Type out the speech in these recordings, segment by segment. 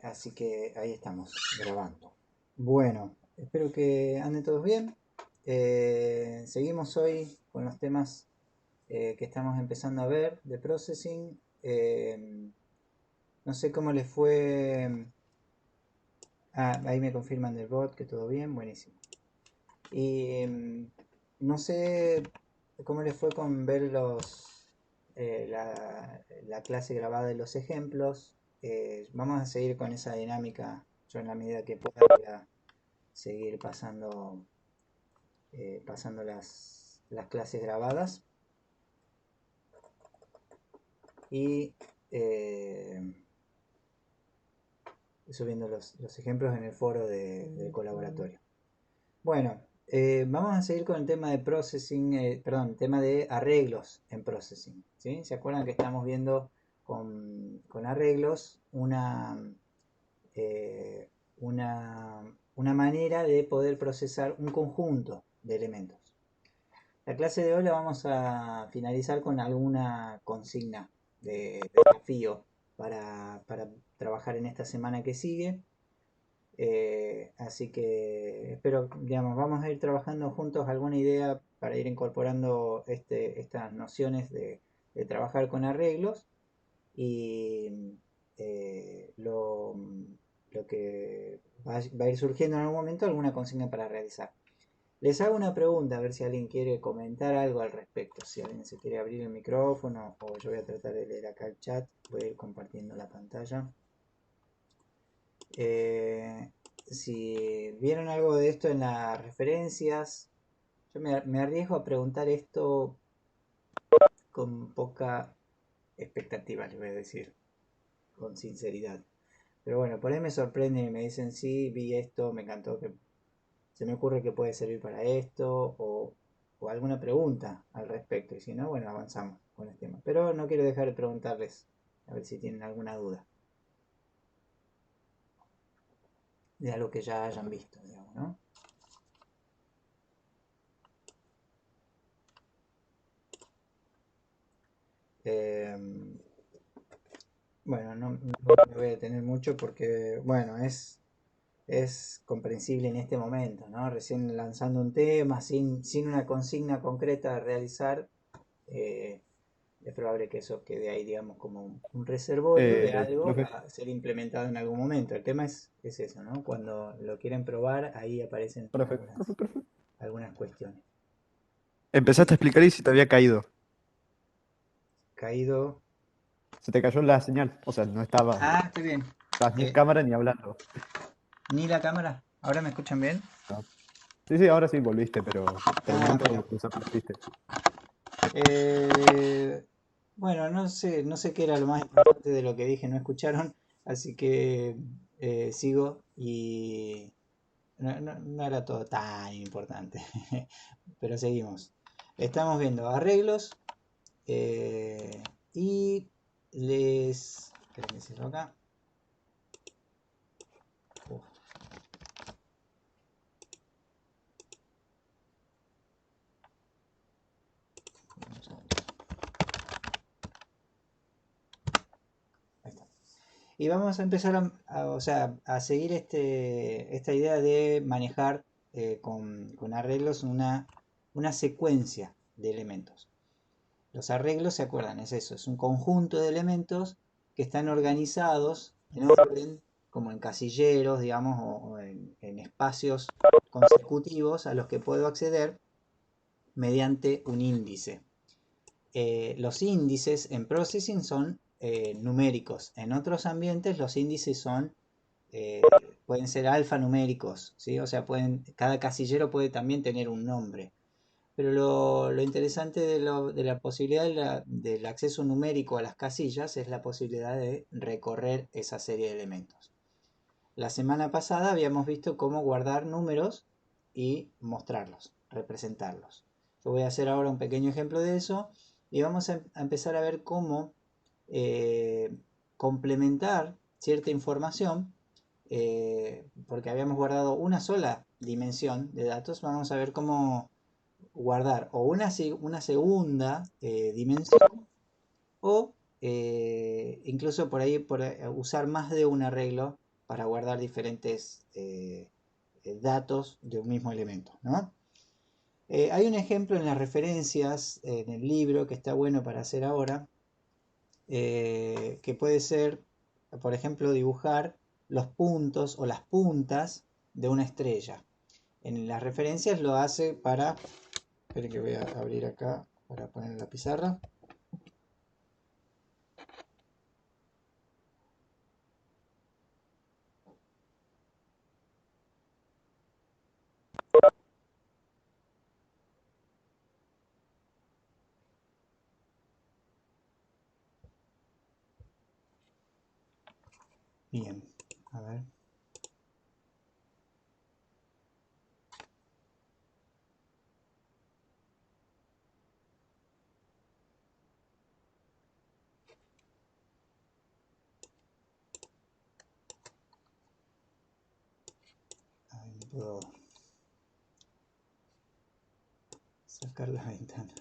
Así que ahí estamos, grabando. Bueno, espero que anden todos bien. Seguimos hoy con los temas que estamos empezando a ver de processing. No sé cómo les fue. Ah, ahí me confirman del bot que todo bien, buenísimo. Y no sé cómo les fue con ver la clase grabada de los ejemplos. Vamos a seguir con esa dinámica. Yo en la medida que pueda voy a seguir pasando las clases grabadas. Y subiendo los ejemplos en el foro del colaboratorio. Bueno, vamos a seguir con el tema de processing, perdón, tema de arreglos en processing. ¿Sí? ¿Se acuerdan que estamos viendo con arreglos eh, una manera de poder procesar un conjunto de elementos? La clase de hoy la vamos a finalizar con alguna consigna de desafío para trabajar en esta semana que sigue. Así que espero, digamos, vamos a ir trabajando juntos alguna idea para ir incorporando estas nociones de trabajar con arreglos y lo que va a ir surgiendo en algún momento, alguna consigna para realizar. Les hago una pregunta, a ver si alguien quiere comentar algo al respecto, si alguien se quiere abrir el micrófono o yo voy a tratar de leer acá el chat, voy a ir compartiendo la pantalla. Eh, si vieron algo de esto en las referencias, yo me arriesgo a preguntar esto con poca expectativa, les voy a decir, con sinceridad. Pero bueno, por ahí me sorprenden y me dicen, sí, vi esto, me encantó, que se me ocurre que puede servir para esto, o alguna pregunta al respecto. Y si no, bueno, avanzamos con el tema. Pero no quiero dejar de preguntarles, a ver si tienen alguna duda de algo que ya hayan visto, digamos, ¿no? Eh, Bueno, no me voy a detener mucho porque, bueno, es comprensible en este momento, ¿no? Recién lanzando un tema, sin una consigna concreta a realizar, eh, es probable que eso quede ahí, digamos, como un reservorio de algo Profe, a ser implementado en algún momento. El tema es eso, ¿no? Cuando lo quieren probar, ahí aparecen profe. algunas cuestiones. Empezaste Sí, a explicar y se te había caído. caído. Se te cayó la señal. O sea, no Ah, estoy bien. estabas ni en Eh, cámara ni hablando. ni la cámara. ¿Ahora me escuchan bien? No. Sí, sí, ahora sí volviste, pero por un Ah, bueno. momento desapareciste. Eh, bueno, no sé qué era lo más importante de lo que dije, no escucharon, así que sigo y no era todo tan importante, pero seguimos. Estamos viendo arreglos eh, y esperen que cierro acá. Uf, un segundo. Ahí está. Y vamos a empezar o sea, a seguir esta idea de manejar con arreglos una secuencia de elementos. Los arreglos, ¿se acuerdan? Es eso, es un conjunto de elementos que están organizados en orden, como en casilleros, digamos, o en espacios consecutivos a los que puedo acceder mediante un índice. Los índices en processing son numéricos. En otros ambientes los índices eh, pueden ser alfanuméricos, ¿sí? O sea, cada casillero puede también tener un nombre. Pero lo interesante de la posibilidad del acceso numérico a las casillas es la posibilidad de recorrer esa serie de elementos. La semana pasada habíamos visto cómo guardar números y mostrarlos, representarlos. Yo voy a hacer ahora un pequeño ejemplo de eso y vamos a empezar a ver cómo eh, complementar cierta información, porque habíamos guardado una sola dimensión de datos. Vamos a ver cómo guardar o una segunda dimensión o incluso por ahí usar más de un arreglo para guardar diferentes datos de un mismo elemento, ¿no? Hay un ejemplo en las referencias en el libro que está bueno para hacer ahora, que puede ser, por ejemplo, dibujar los puntos o las puntas de una estrella. En las referencias lo hace para... Esperen que voy a abrir acá para poner la pizarra. Bien, a ver. Ahí no puedo sacar la ventana.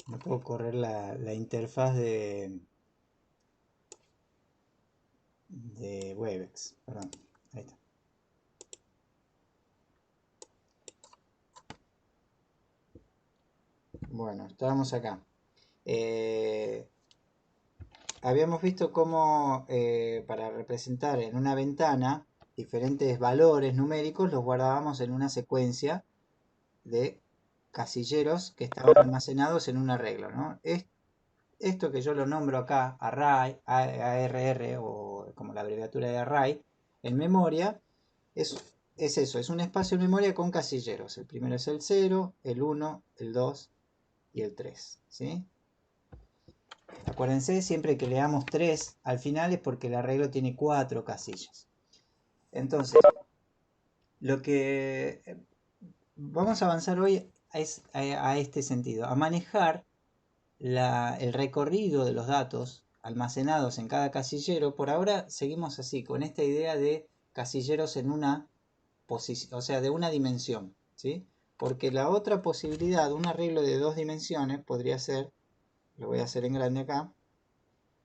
No puedo correr la interfaz de Webex. Perdón, ahí está. Bueno, estábamos acá. Eh, Habíamos visto cómo para representar en una ventana diferentes valores numéricos los guardábamos en una secuencia de casilleros que estaban almacenados en un arreglo, ¿no? Esto que yo lo nombro acá, array, ARR, o como la abreviatura de array, en memoria, es, es eso, es un espacio en memoria con casilleros. El primero es el 0, el 1, el 2 y el 3, ¿sí? Acuérdense, siempre que leamos 3 al final es porque el arreglo tiene 4 casillas. Entonces, lo que vamos a avanzar hoy es a este sentido, a manejar el recorrido de los datos almacenados en cada casillero. Por ahora seguimos así, con esta idea de casilleros en una posición, o sea, de una dimensión, ¿sí? Porque la otra posibilidad, un arreglo de 2 dimensiones, podría ser, lo voy a hacer en grande acá,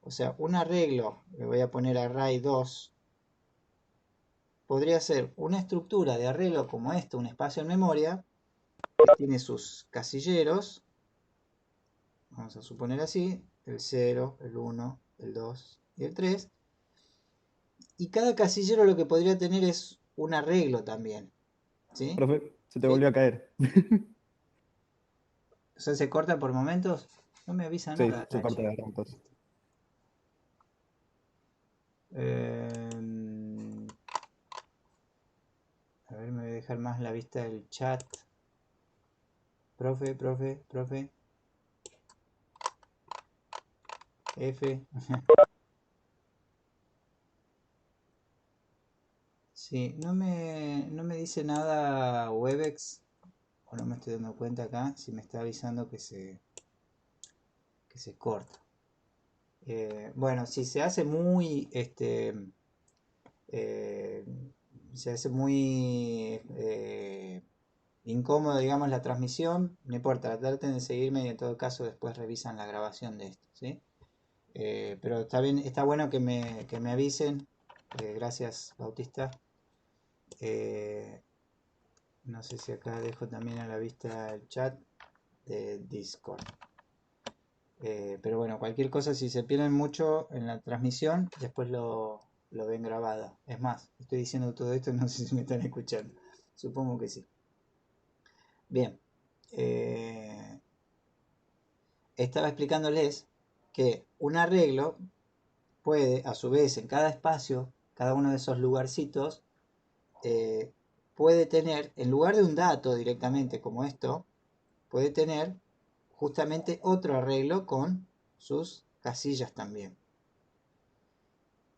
o sea, un arreglo, le voy a poner array 2, podría ser una estructura de arreglo como esto, un espacio en memoria, que tiene sus casilleros, vamos a suponer así, el 0, el 1, el 2 y el 3, y cada casillero lo que podría tener es un arreglo también, ¿sí? Profe, se te ¿Sí? volvió a caer. O sea, se corta por momentos, no me avisa Sí, nada se acá, corta che. de ratos. A ver, me voy a dejar más la vista del chat. Profe, profe, profe, F. Sí, no me dice nada Webex, o no me estoy dando cuenta acá, si me está avisando que se corta. Bueno, si se hace muy, eh, se hace muy incómodo, digamos, la transmisión, no importa, traten de seguirme y en todo caso después revisan la grabación de esto, ¿sí? Pero está bien, está bueno que me avisen. Gracias, Bautista. Eh, no sé si acá dejo también a la vista el chat de Discord. Pero bueno, cualquier cosa, si se pierden mucho en la transmisión, después lo ven grabada. Es más, estoy diciendo todo esto y no sé si me están escuchando. Supongo que sí. Bien. eh, Estaba explicándoles que un arreglo puede, a su vez, en cada espacio, cada uno de esos lugarcitos, eh, puede tener, en lugar de un dato directamente como esto, puede tener justamente otro arreglo con sus casillas también.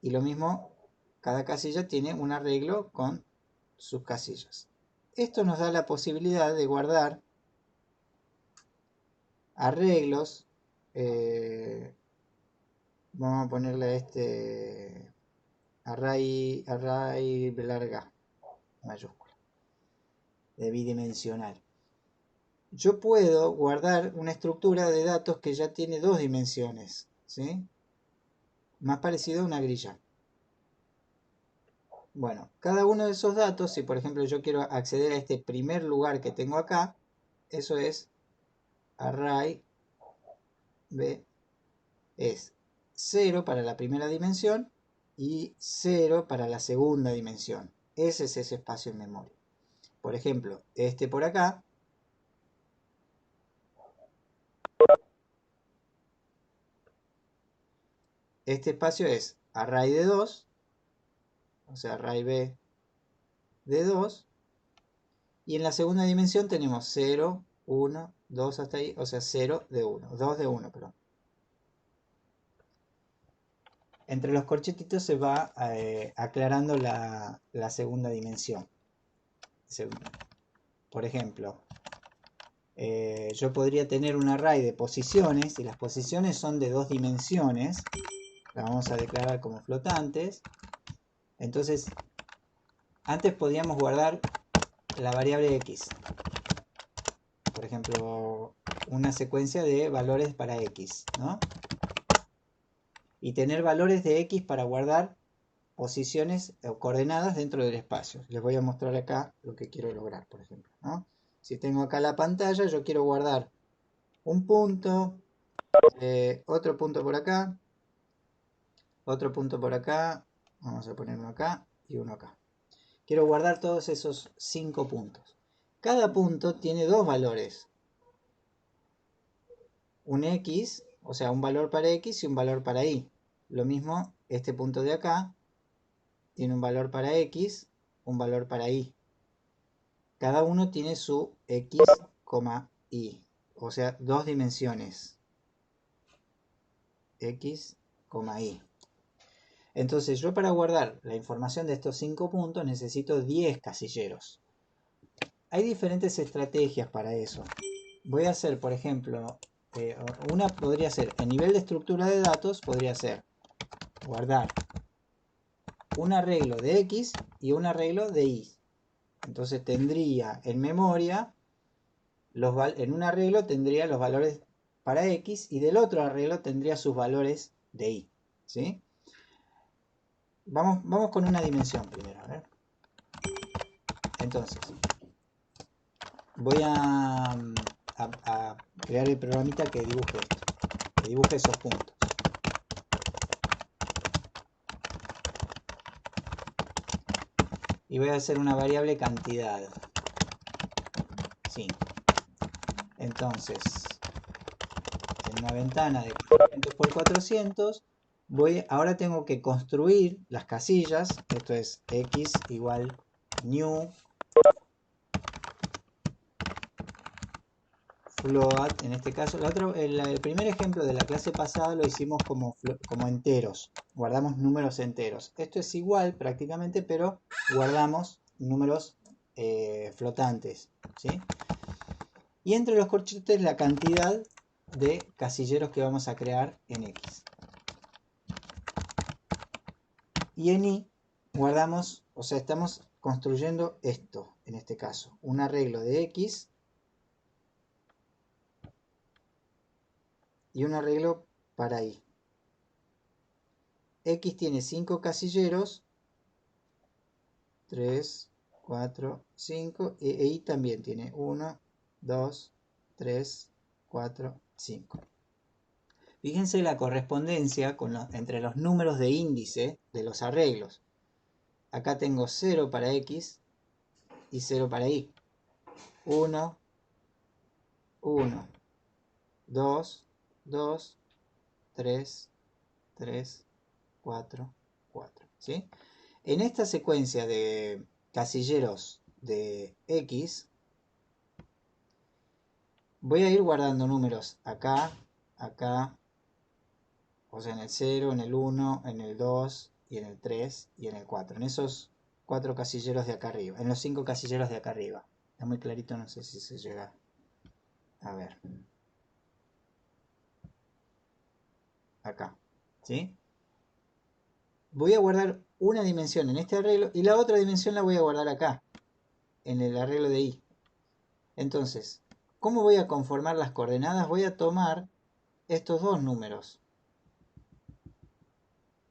Y lo mismo, cada casilla tiene un arreglo con sus casillas. Esto nos da la posibilidad de guardar arreglos. Vamos a ponerle array larga, mayúscula, de bidimensional. Yo puedo guardar una estructura de datos que ya tiene dos dimensiones, ¿sí? Más parecido a una grilla. Bueno, cada uno de esos datos, si por ejemplo yo quiero acceder a este primer lugar que tengo acá, eso es array b, es 0 para la primera dimensión y 0 para la segunda dimensión. Ese es ese espacio en memoria. Por ejemplo, este por acá, este espacio es array de 2, o sea, array b de 2, y en la segunda dimensión tenemos 0, 1, 2 hasta ahí, o sea, 0 de 1, 2 de 1, perdón. Entre los corchetitos se va aclarando la segunda dimensión. Por ejemplo, yo podría tener un array de posiciones, y las posiciones son de dos dimensiones, las vamos a declarar como flotantes. Entonces, antes podíamos guardar la variable x, por ejemplo, una secuencia de valores para x, ¿no? Y tener valores de x para guardar posiciones o coordenadas dentro del espacio. Les voy a mostrar acá lo que quiero lograr, por ejemplo, ¿no? Si tengo acá la pantalla, yo quiero guardar un punto, otro punto por acá, otro punto por acá, vamos a poner uno acá y uno acá. Quiero guardar todos esos 5 puntos. Cada punto tiene dos valores. Un x, o sea, un valor para x y un valor para y. Lo mismo, este punto de acá tiene un valor para x, un valor para y. Cada uno tiene su x, y. O sea, dos dimensiones. X, y. Entonces yo para guardar la información de estos 5 puntos necesito 10 casilleros. Hay diferentes estrategias para eso. Voy a hacer, por ejemplo, una podría ser, a nivel de estructura de datos, podría ser guardar un arreglo de x y un arreglo de y. Entonces tendría en memoria, en un arreglo tendría los valores para x y del otro arreglo tendría sus valores de y. ¿Sí? Vamos con una dimensión primero. A ver. Entonces, voy a crear el programita que dibuje esto, que dibuje esos puntos. Y voy a hacer una variable cantidad. 5. Entonces, en una ventana de 400 por 400, ahora tengo que construir las casillas. Esto es x igual new float. En este caso, el primer ejemplo de la clase pasada lo hicimos como enteros. Guardamos números enteros. Esto es igual prácticamente, pero guardamos números flotantes, ¿sí? Y entre los corchetes la cantidad de casilleros que vamos a crear en X. Y en Y guardamos, o sea, estamos construyendo esto, en este caso, un arreglo de X y un arreglo para Y. X tiene 5 casilleros, 3, 4, 5, e Y también tiene 1, 2, 3, 4, 5. Fíjense la correspondencia entre los números de índice de los arreglos. Acá tengo 0 para X y 0 para Y. 1, 1, 2, 2, 3, 3, 4, 4. ¿Sí? En esta secuencia de casilleros de X, voy a ir guardando números acá, acá, o sea, en el 0, en el 1, en el 2, y en el 3, y en el 4. En esos 4 casilleros de acá arriba, en los 5 casilleros de acá arriba. Está muy clarito, no sé si se llega a ver. Acá, ¿sí? voy a guardar una dimensión en este arreglo y la otra dimensión la voy a guardar acá, en el arreglo de y. Entonces, ¿cómo voy a conformar las coordenadas? Voy a tomar estos dos números.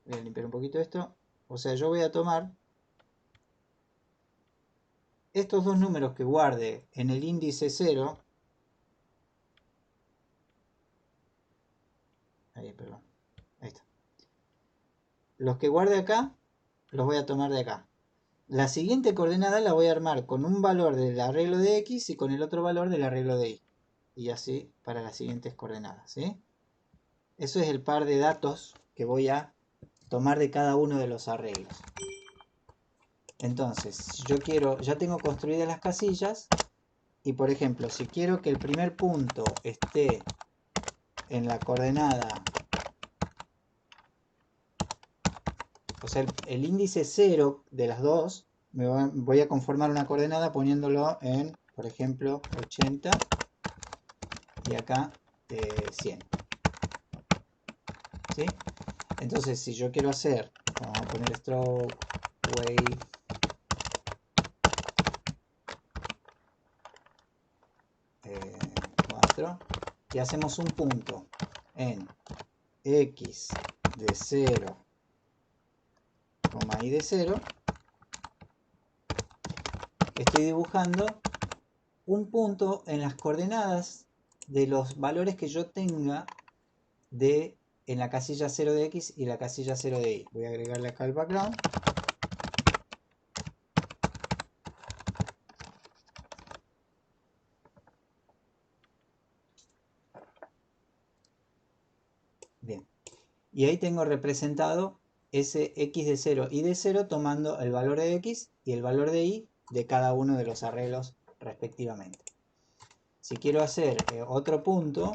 Voy a limpiar un poquito esto. O sea, yo voy a tomar estos dos números que guarde en el índice 0. Ahí, perdón. Ahí está. Los que guarde acá, los voy a tomar de acá. La siguiente coordenada la voy a armar con un valor del arreglo de x y con el otro valor del arreglo de y. Y así para las siguientes coordenadas, ¿sí? Eso es el par de datos que voy a tomar de cada uno de los arreglos. Entonces, si yo quiero, ya tengo construidas las casillas y por ejemplo, si quiero que el primer punto esté en la coordenada, o sea, el índice 0 de las dos, voy a conformar una coordenada poniéndolo en, por ejemplo, 80 y acá 100. ¿Sí? Entonces, si yo quiero hacer, vamos a poner stroke, wave, eh, 4, y hacemos un punto en x de 0, y de 0, estoy dibujando un punto en las coordenadas de los valores que yo tenga en la casilla 0 de x y la casilla 0 de y. Voy a agregarle acá el background. Bien. Y ahí tengo representado ese x de 0 y de 0 tomando el valor de x y el valor de y de cada uno de los arreglos respectivamente. Si quiero hacer otro punto,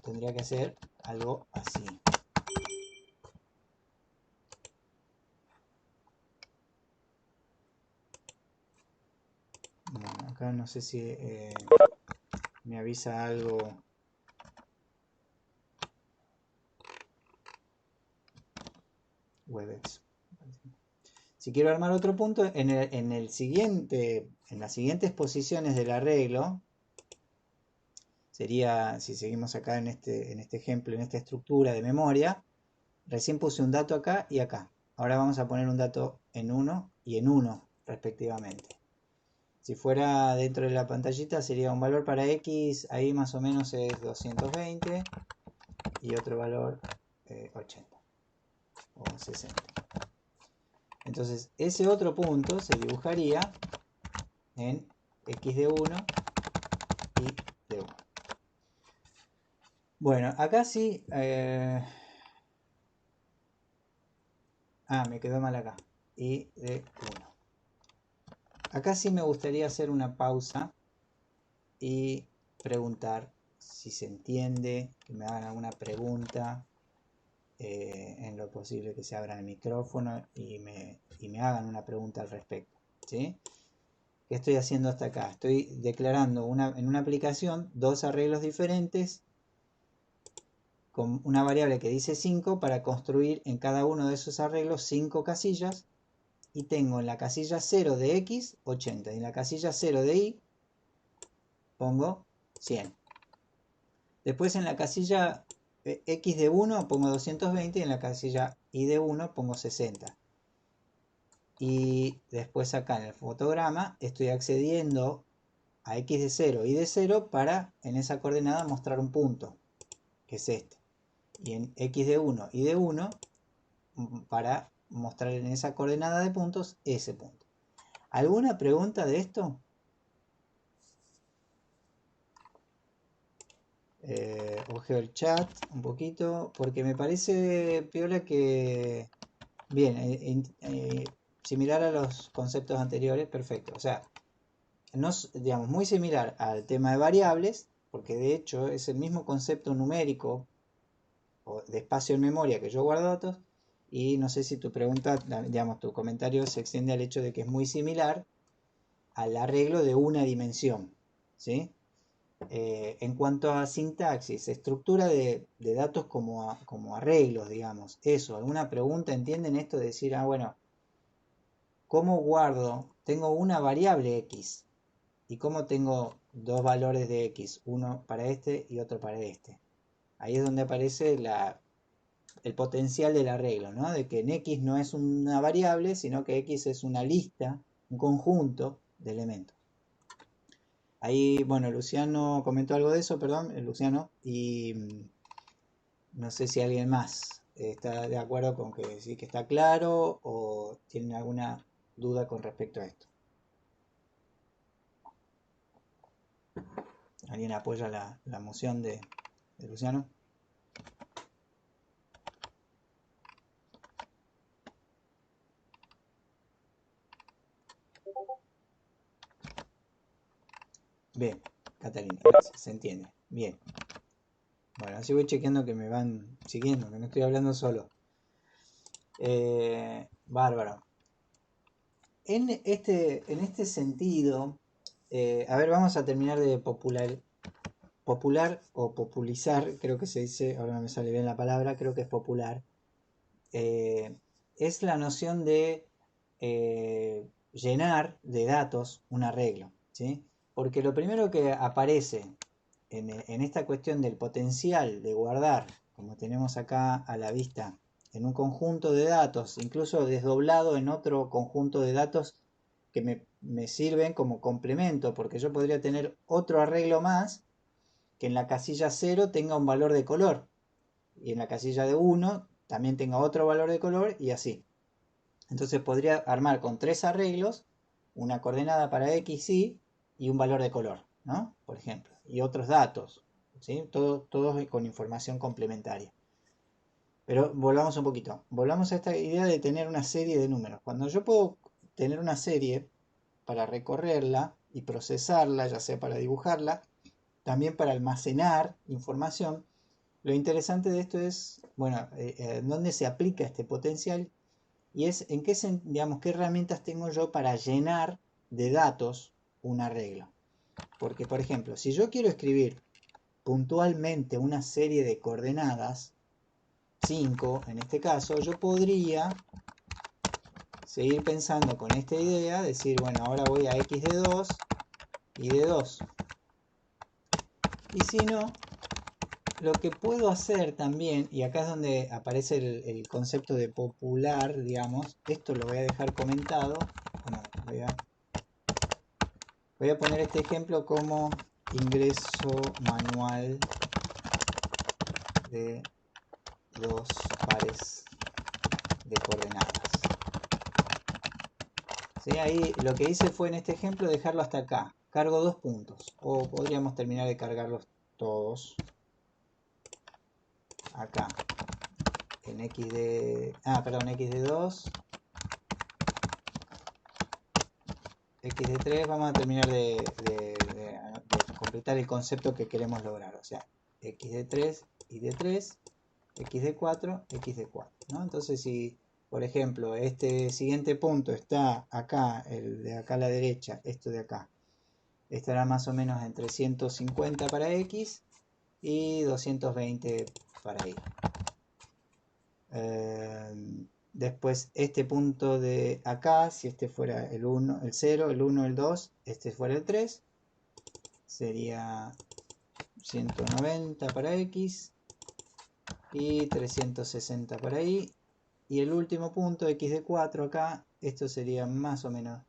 tendría que hacer algo así. Bueno, acá no sé si me avisa algo. Webex. Si quiero armar otro punto, en las siguientes posiciones del arreglo, sería, si seguimos acá en este ejemplo, en esta estructura de memoria, recién puse un dato acá y acá. Ahora vamos a poner un dato en 1 y en 1 respectivamente. Si fuera dentro de la pantallita sería un valor para x, ahí más o menos es 220 y otro valor 80 o 60. Entonces ese otro punto se dibujaría en x de 1 y de 1. Bueno, acá sí... me quedó mal acá. Y de 1. Acá sí me gustaría hacer una pausa y preguntar si se entiende, que me hagan alguna pregunta, en lo posible que se abra el micrófono y me hagan una pregunta al respecto. ¿Sí? ¿Qué estoy haciendo hasta acá? Estoy declarando en una aplicación dos arreglos diferentes con una variable que dice 5 para construir en cada uno de esos arreglos 5 casillas y tengo en la casilla 0 de x 80 y en la casilla 0 de y pongo 100. Después en la casilla x de 1 pongo 220 y en la casilla y de 1 pongo 60. Y después acá en el fotograma estoy accediendo a x de 0 y de 0 para en esa coordenada mostrar un punto, que es este. Y en x de 1 y de 1 para mostrar en esa coordenada de puntos ese punto. ¿Alguna pregunta de esto? Ojeo el chat un poquito porque me parece piola que bien, similar a los conceptos anteriores, perfecto. O sea, no, digamos, muy similar al tema de variables, porque de hecho es el mismo concepto numérico o de espacio en memoria que yo guardo datos. Y no sé si tu pregunta, digamos, tu comentario se extiende al hecho de que es muy similar al arreglo de una dimensión, ¿sí? En cuanto a sintaxis, estructura de datos como arreglos, digamos. Eso, ¿alguna pregunta? ¿Entienden esto de decir, ah, bueno, ¿cómo guardo? Tengo una variable x. ¿Y cómo tengo dos valores de x? Uno para este y otro para este. Ahí es donde aparece el potencial del arreglo, ¿no? De que en x no es una variable, sino que x es una lista, un conjunto de elementos. Ahí, bueno, Luciano comentó algo de eso, perdón, Luciano, y no sé si alguien más está de acuerdo con que sí que está claro o tienen alguna duda con respecto a esto. ¿Alguien apoya la moción de Luciano? Bien, Catalina, gracias, se entiende. Bien. Bueno, así voy chequeando que me van siguiendo, que no estoy hablando solo. Bárbaro. En este sentido, a ver, vamos a terminar de popular o populizar, creo que se dice, ahora no me sale bien la palabra, creo que es popular. eh, es la noción de llenar de datos un arreglo, ¿sí? Porque lo primero que aparece en esta cuestión del potencial de guardar, como tenemos acá a la vista, en un conjunto de datos, incluso desdoblado en otro conjunto de datos que me sirven como complemento, porque yo podría tener otro arreglo más que en la casilla 0 tenga un valor de color y en la casilla de 1 también tenga otro valor de color y así. Entonces podría armar con tres arreglos una coordenada para x, y un valor de color, ¿no? Por ejemplo, y otros datos, ¿sí? Todos con información complementaria. Pero volvamos un poquito. Volvamos a esta idea de tener una serie de números. Cuando yo puedo tener una serie para recorrerla y procesarla, ya sea para dibujarla, también para almacenar información, lo interesante de esto es, bueno, dónde se aplica este potencial y es en qué, digamos, qué herramientas tengo yo para llenar de datos un arreglo. Porque, por ejemplo, si yo quiero escribir puntualmente una serie de coordenadas, 5 en este caso, yo podría seguir pensando con esta idea, decir, bueno, ahora voy a x de 2 y de 2. Y si no, lo que puedo hacer también, y acá es donde aparece el concepto de popular, digamos, esto lo voy a dejar comentado, bueno, voy a poner este ejemplo como ingreso manual de dos pares de coordenadas. ¿Sí? Ahí lo que hice fue en este ejemplo dejarlo hasta acá. Cargo 2 puntos. O podríamos terminar de cargarlos todos acá. En x de... perdón, x de 2. X de 3. Vamos a terminar de completar el concepto que queremos lograr. O sea, x de 3, y de 3, x de 4, x de 4. ¿No? Entonces si, por ejemplo, este siguiente punto está acá, el de acá a la derecha, esto de acá, estará más o menos entre 150 para x y 220 para y. Después este punto de acá, si este fuera el 1, el 0, el 1, el 2, este fuera el 3, sería 190 para x y 360 para y. Y el último punto, x de 4 acá, esto sería más o menos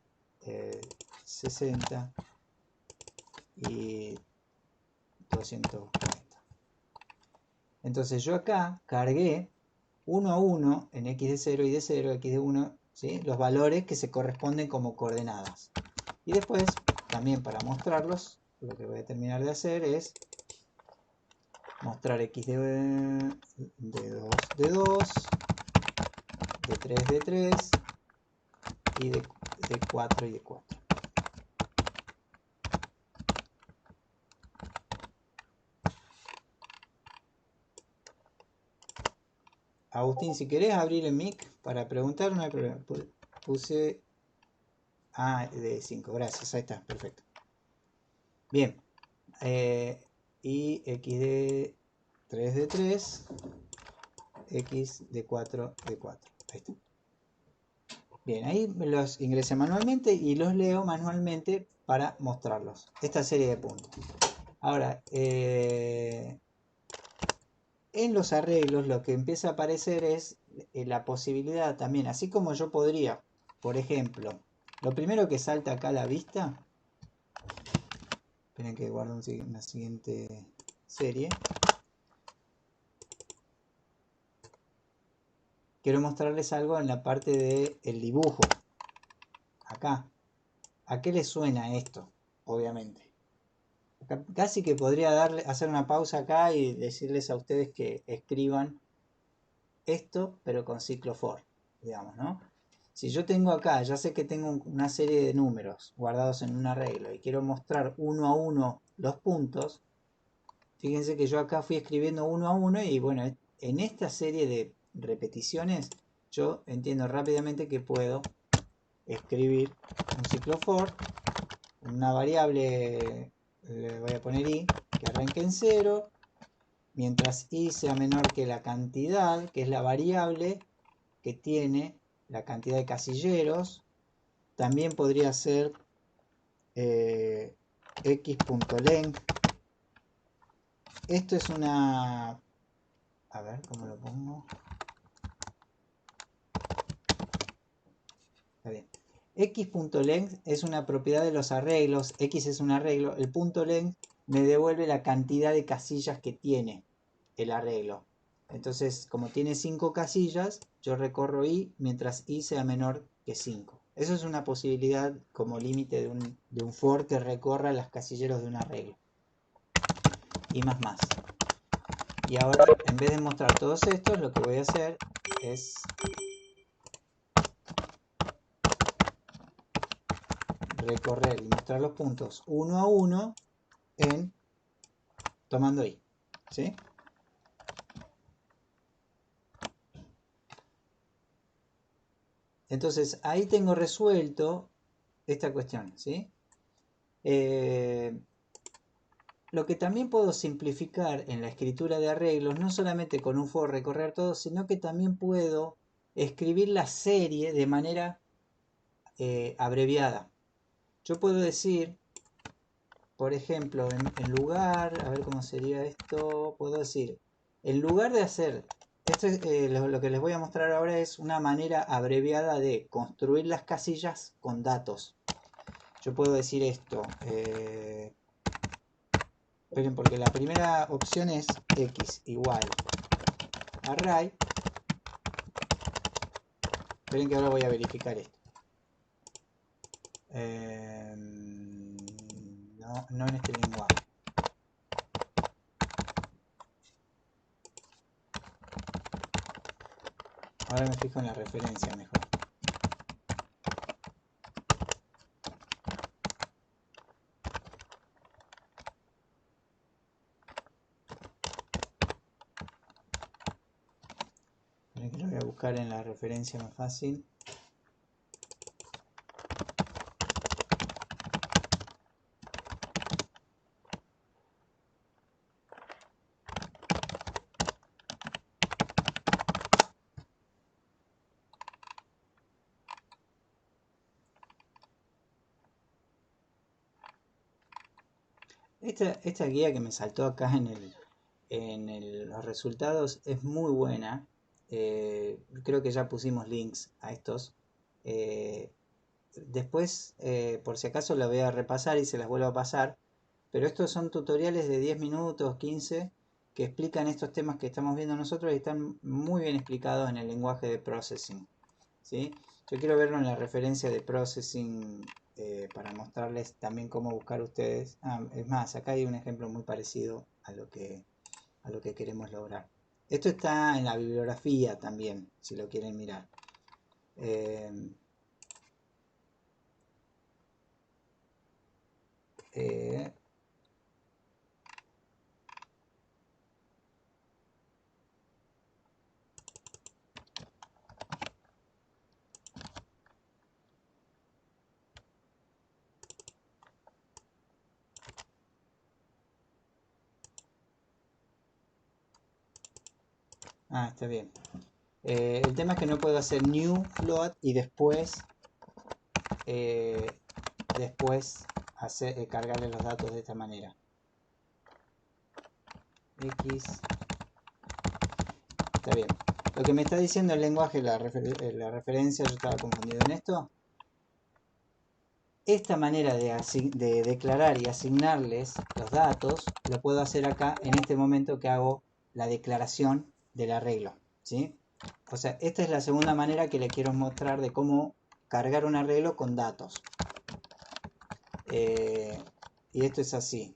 60 y 240. Entonces yo acá cargué uno a uno en x de 0 y de 0, x de 1, ¿sí? Los valores que se corresponden como coordenadas. Y después, también para mostrarlos, lo que voy a terminar de hacer es mostrar x de 2 de 2, de 3 de 3 y de 4 y de 4. Agustín, si querés abrir el mic para preguntar, no hay problema. Puse de 5, gracias, ahí está, perfecto. Bien, y x de 3 de 3, x de 4 de 4. Ahí está. Bien, ahí los ingresé manualmente y los leo manualmente para mostrarlos. Esta serie de puntos. Ahora, en los arreglos lo que empieza a aparecer es la posibilidad también, así como yo podría, por ejemplo, lo primero que salta acá a la vista, esperen que guardo una siguiente serie. Quiero mostrarles algo en la parte del dibujo. Acá. ¿A qué les suena esto? Obviamente. Casi que podría hacer una pausa acá y decirles a ustedes que escriban esto, pero con ciclo for, digamos, ¿no? Si yo tengo acá, ya sé que tengo una serie de números guardados en un arreglo y quiero mostrar uno a uno los puntos, fíjense que yo acá fui escribiendo uno a uno y bueno, en esta serie de repeticiones yo entiendo rápidamente que puedo escribir un ciclo for, una variable, le voy a poner i, que arranque en 0, mientras i sea menor que la cantidad, que es la variable que tiene la cantidad de casilleros. También podría ser x.length. Esto es una... A ver, ¿cómo lo pongo? Está bien. X.length es una propiedad de los arreglos. X es un arreglo. El punto length me devuelve la cantidad de casillas que tiene el arreglo. Entonces, como tiene 5 casillas, yo recorro i mientras i sea menor que 5. Eso es una posibilidad como límite de un for que recorra las casilleros de un arreglo. Y más. Y ahora, en vez de mostrar todos estos, lo que voy a hacer es recorrer y mostrar los puntos uno a uno en tomando i. ¿Sí? Entonces, ahí tengo resuelto esta cuestión. ¿Sí? Lo que también puedo simplificar en la escritura de arreglos, no solamente con un for recorrer todo, sino que también puedo escribir la serie de manera abreviada. Yo puedo decir, por ejemplo, en lugar, a ver cómo sería esto, puedo decir, en lugar de hacer, esto es, lo que les voy a mostrar ahora es una manera abreviada de construir las casillas con datos. Yo puedo decir esto, esperen, porque la primera opción es x igual array. Esperen que ahora voy a verificar esto. No en este lenguaje. Ahora me fijo en la referencia mejor. Esperen que lo voy a buscar en la referencia más fácil. Esta guía que me saltó acá los resultados es muy buena. Creo que ya pusimos links a estos. Eh, Después, por si acaso, la voy a repasar y se las vuelvo a pasar. Pero estos son tutoriales de 10 minutos, 15, que explican estos temas que estamos viendo nosotros y están muy bien explicados en el lenguaje de processing. ¿Sí? Yo quiero verlo en la referencia de processing para mostrarles también cómo buscar ustedes. Es más, acá hay un ejemplo muy parecido a lo que queremos lograr. Esto está en la bibliografía también, si lo quieren mirar. Eh, eh, Ah, está bien. El tema es que no puedo hacer new float y eh, después cargarle los datos de esta manera. X. Está bien. Lo que me está diciendo el lenguaje, la referencia, yo estaba confundido en esto. Esta manera de declarar y asignarles los datos, lo puedo hacer acá en este momento que hago la declaración del arreglo, ¿sí? O sea, esta es la segunda manera que le quiero mostrar de cómo cargar un arreglo con datos. Y esto es así.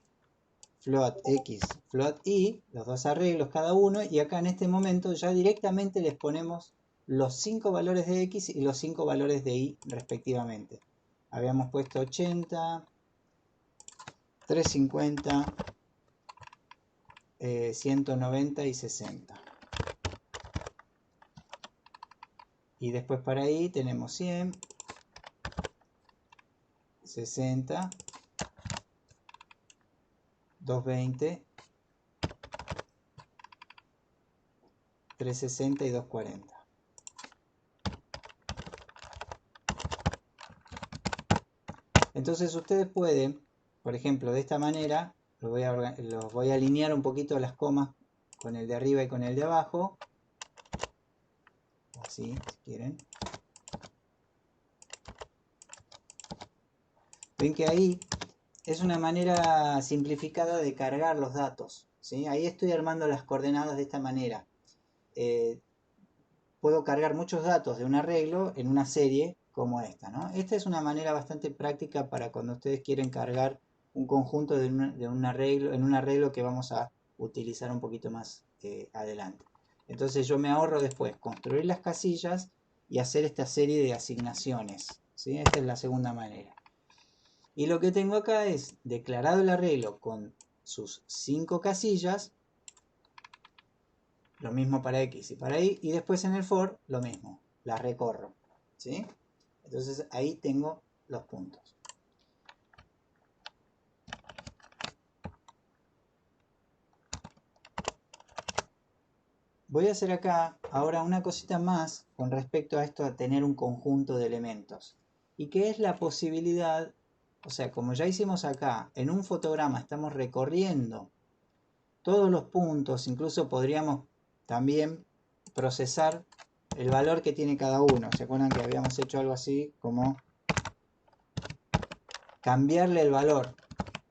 Float X, float Y, los dos arreglos cada uno, y acá en este momento ya directamente les ponemos los 5 valores de X y los 5 valores de Y respectivamente. Habíamos puesto 80, 350, 190 y 60. Y después para ahí tenemos 100, 60, 220, 360 y 240. Entonces ustedes pueden, por ejemplo, de esta manera, los voy a alinear un poquito las comas con el de arriba y con el de abajo. Así, si quieren. Ven que ahí es una manera simplificada de cargar los datos, ¿sí? Ahí estoy armando las coordenadas de esta manera. Puedo cargar muchos datos de un arreglo en una serie como esta, ¿no? Esta es una manera bastante práctica para cuando ustedes quieren cargar un conjunto de un arreglo, en un arreglo que vamos a utilizar un poquito más adelante. Entonces yo me ahorro después construir las casillas y hacer esta serie de asignaciones, ¿sí? Esta es la segunda manera. Y lo que tengo acá es declarado el arreglo con sus 5 casillas, lo mismo para X y para Y, y después en el for lo mismo, la recorro, ¿sí? Entonces ahí tengo los puntos. Voy a hacer acá ahora una cosita más con respecto a esto, a tener un conjunto de elementos. Y que es la posibilidad, o sea, como ya hicimos acá, en un fotograma estamos recorriendo todos los puntos, incluso podríamos también procesar el valor que tiene cada uno. ¿Se acuerdan que habíamos hecho algo así como cambiarle el valor?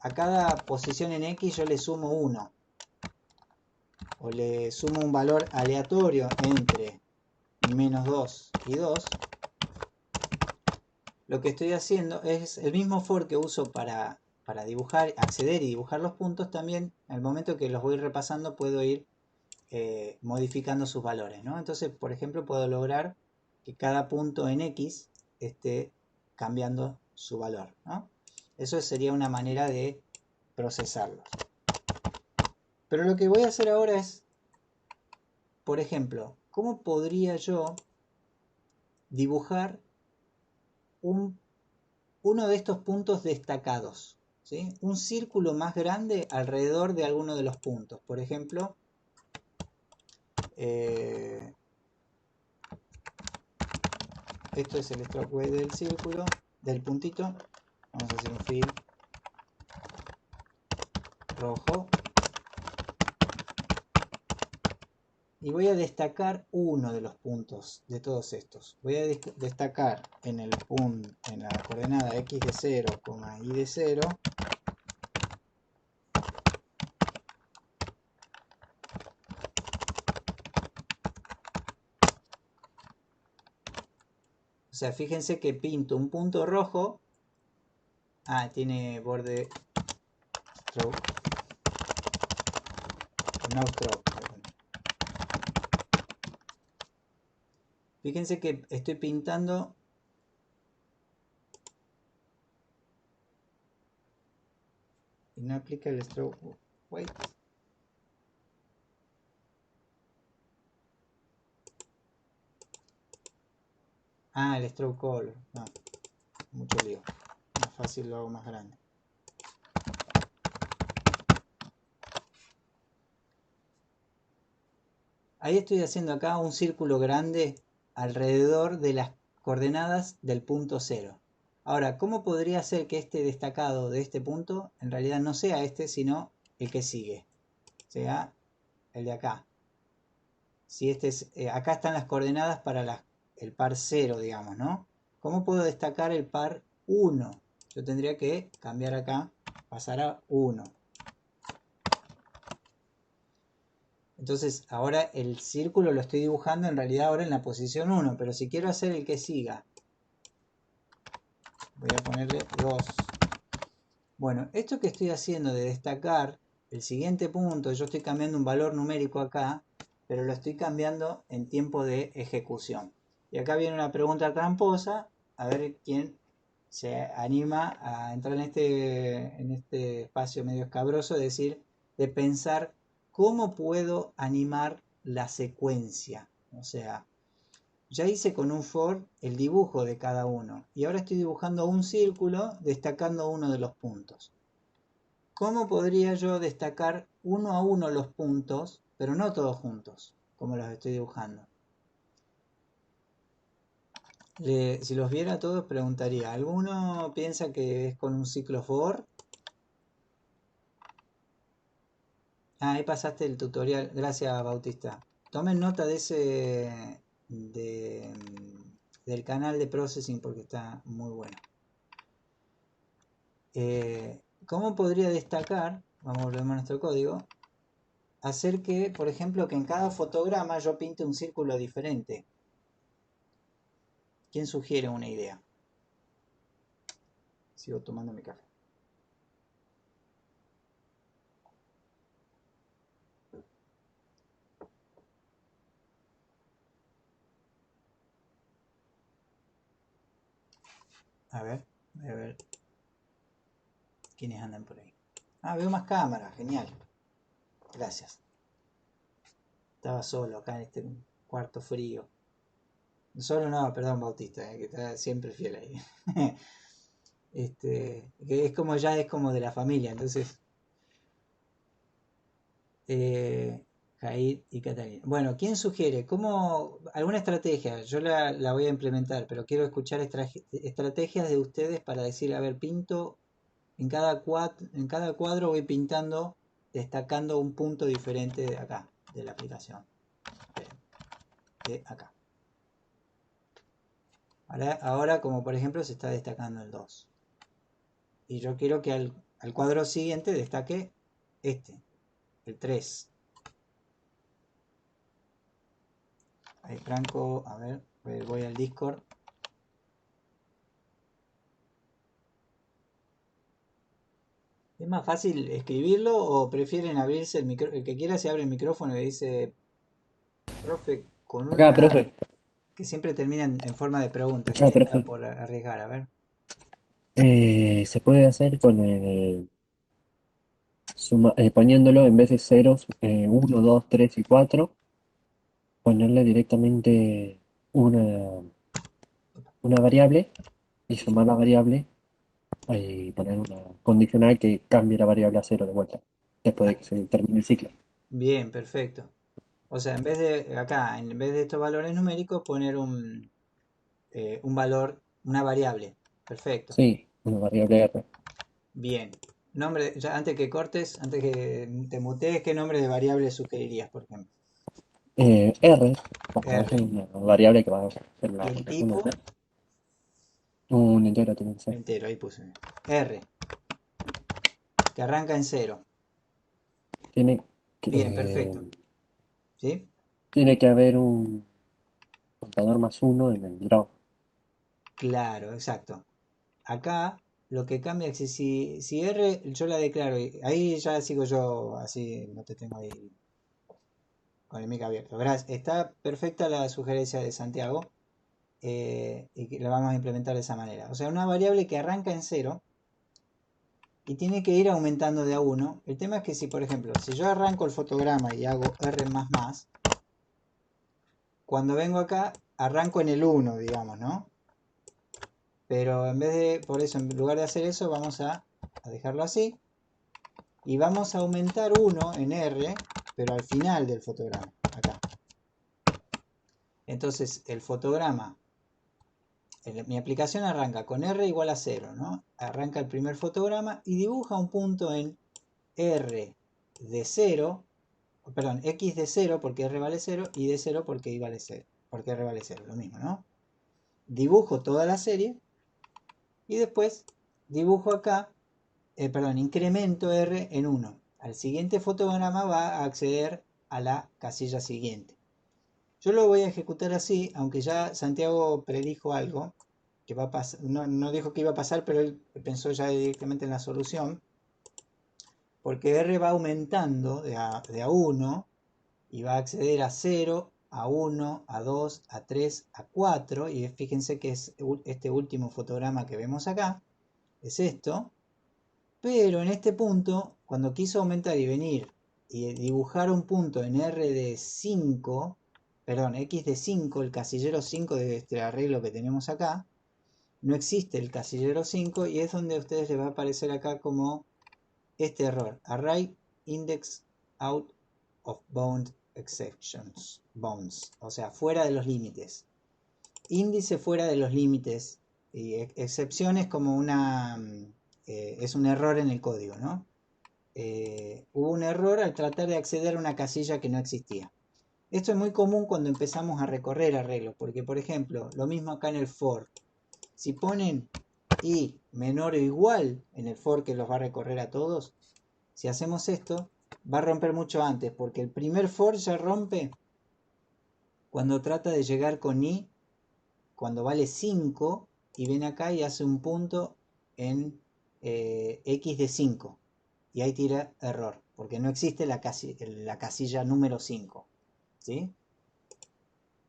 A cada posición en X yo le sumo 1. O le sumo un valor aleatorio entre menos 2 y 2. Lo que estoy haciendo es el mismo for que uso para dibujar, acceder y dibujar los puntos. También al momento que los voy repasando puedo ir modificando sus valores, ¿no? Entonces, por ejemplo, puedo lograr que cada punto en X esté cambiando su valor, ¿no? Eso sería una manera de procesarlos. Pero lo que voy a hacer ahora es, por ejemplo, ¿cómo podría yo dibujar uno de estos puntos destacados? ¿Sí? Un círculo más grande alrededor de alguno de los puntos. Por ejemplo, esto es el stroke weight del círculo, del puntito. Vamos a hacer un fill rojo. Y voy a destacar uno de los puntos de todos estos. Voy a destacar en la coordenada x de 0, y de 0. O sea, fíjense que pinto un punto rojo. Ah, tiene borde stroke. No stroke. Fíjense que estoy pintando y no aplica el stroke weight. Ah, el stroke color. No, mucho lío. Más fácil lo hago más grande. Ahí estoy haciendo acá un círculo grande alrededor de las coordenadas del punto 0. Ahora, ¿cómo podría ser que este destacado de este punto en realidad no sea este, sino el que sigue? Sea el de acá. Si este es, acá están las coordenadas para el par 0, digamos, ¿no? ¿Cómo puedo destacar el par 1? Yo tendría que cambiar acá, pasar a 1. Entonces ahora el círculo lo estoy dibujando en realidad ahora en la posición 1, pero si quiero hacer el que siga, voy a ponerle 2. Bueno, esto que estoy haciendo de destacar el siguiente punto, yo estoy cambiando un valor numérico acá, pero lo estoy cambiando en tiempo de ejecución. Y acá viene una pregunta tramposa, a ver quién se anima a entrar en este espacio medio escabroso, de pensar cómo puedo animar la secuencia. O sea, ya hice con un for el dibujo de cada uno y ahora estoy dibujando un círculo destacando uno de los puntos. ¿Cómo podría yo destacar uno a uno los puntos, pero no todos juntos, como los estoy dibujando? Si los viera todos preguntaría, ¿alguno piensa que es con un ciclo for? Ah, ahí pasaste el tutorial, gracias Bautista. Tomen nota de del canal de Processing porque está muy bueno. ¿Cómo podría destacar, vamos a volver a nuestro código, hacer que, por ejemplo, que en cada fotograma yo pinte un círculo diferente? ¿Quién sugiere una idea? Sigo tomando mi café. A ver, voy a ver quiénes andan por ahí. Ah, veo más cámaras, genial. Gracias. Estaba solo acá en este cuarto frío. Solo no, perdón, Bautista, que está siempre fiel ahí. Que es como ya es como de la familia, entonces Jair y Catalina. Bueno, ¿quién sugiere? ¿Cómo, alguna estrategia? Yo la voy a implementar, pero quiero escuchar estrategias de ustedes para decir, a ver, pinto en en cada cuadro voy pintando, destacando un punto diferente de acá, de la aplicación. De acá. Ahora, como por ejemplo, se está destacando el 2. Y yo quiero que al cuadro siguiente destaque este, el 3. Ahí Franco, a ver, voy al Discord. ¿Es más fácil escribirlo o prefieren abrirse el micrófono? El que quiera se abre el micrófono y dice, profe, con Acá, una profe. que siempre termina en forma de pregunta. Acá, ¿Quién está profe. por arriesgar? A ver. Se puede hacer con poniéndolo en vez de ceros 1, 2, 3 y 4, ponerle directamente una, una variable y sumar la variable y poner una condicional que cambie la variable a cero de vuelta, después de Ah, que se termine el ciclo. bien, perfecto. O sea, en vez de acá, en vez de estos valores numéricos, poner un valor, una variable. Perfecto. Sí, una variable R. Bien. Nombre, ya antes que cortes, antes que te mutees, ¿qué nombre de variable sugerirías, por ejemplo? R, como es R. una variable que va a ser Y la el rotación tipo, de R. Un entero tiene que ser. entero, ahí puse. R, que arranca en cero. Tiene que, Bien, perfecto. ¿Sí? tiene que haber un contador más uno en el draw. Claro, exacto. Acá lo que cambia es que si R yo la declaro, ahí ya sigo yo, así no te tengo ahí con el mic abierto. Gracias. Está perfecta la sugerencia de Santiago y que la vamos a implementar de esa manera. O sea, una variable que arranca en cero y tiene que ir aumentando de a uno. El tema es que si, por ejemplo, si yo arranco el fotograma y hago R++, cuando vengo acá arranco en el 1, digamos, ¿no? Pero en vez de, por eso, en lugar de hacer eso, vamos a dejarlo así. Y vamos a aumentar 1 en R, pero al final del fotograma, acá. Entonces el fotograma, mi aplicación arranca con R igual a 0, ¿no? Arranca el primer fotograma y dibuja un punto en R de 0, perdón, X de 0 porque R vale 0 y de 0 porque Y vale 0, porque R vale 0, lo mismo, ¿no? Dibujo toda la serie y después dibujo acá, perdón, incremento R en 1. Al siguiente fotograma va a acceder a la casilla siguiente. Yo lo voy a ejecutar así, aunque ya Santiago predijo algo que va a pasar, no dijo que iba a pasar, pero él pensó ya directamente en la solución, porque R va aumentando de a 1 y va a acceder a 0, a 1, a 2, a 3, a 4, y fíjense que es este último fotograma que vemos acá, es esto, pero en este punto, cuando quiso aumentar y venir y dibujar un punto en R de 5, perdón, X de 5, el casillero 5 de este arreglo que tenemos acá, no existe el casillero 5 y es donde a ustedes les va a aparecer acá como este error, array index out of bound exceptions, bounds, o sea, fuera de los límites. Índice fuera de los límites y excepciones como una es un error en el código, ¿no? Hubo un error al tratar de acceder a una casilla que no existía. Esto es muy común cuando empezamos a recorrer arreglos, porque por ejemplo, lo mismo acá en el for. Si ponen i menor o igual en el for que los va a recorrer a todos, si hacemos esto, va a romper mucho antes, porque el primer for ya rompe cuando trata de llegar con i, cuando vale 5, y viene acá y hace un punto en x de 5. Y ahí tira error, porque no existe la casilla número 5. ¿Sí?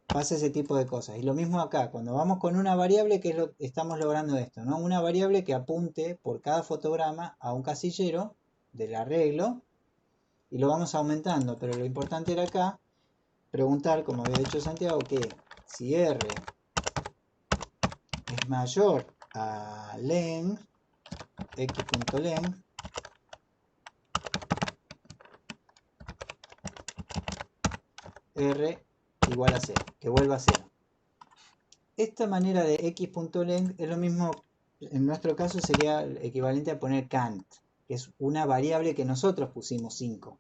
Pasa ese tipo de cosas. Y lo mismo acá, cuando vamos con una variable, que es lo que estamos logrando esto, ¿no? Una variable que apunte por cada fotograma a un casillero del arreglo y lo vamos aumentando. Pero lo importante era acá preguntar, como había dicho Santiago, que si R es mayor a length, x.length, R igual a 0, que vuelva a 0. Esta manera de x.length es lo mismo, en nuestro caso sería equivalente a poner cant, que es una variable que nosotros pusimos 5.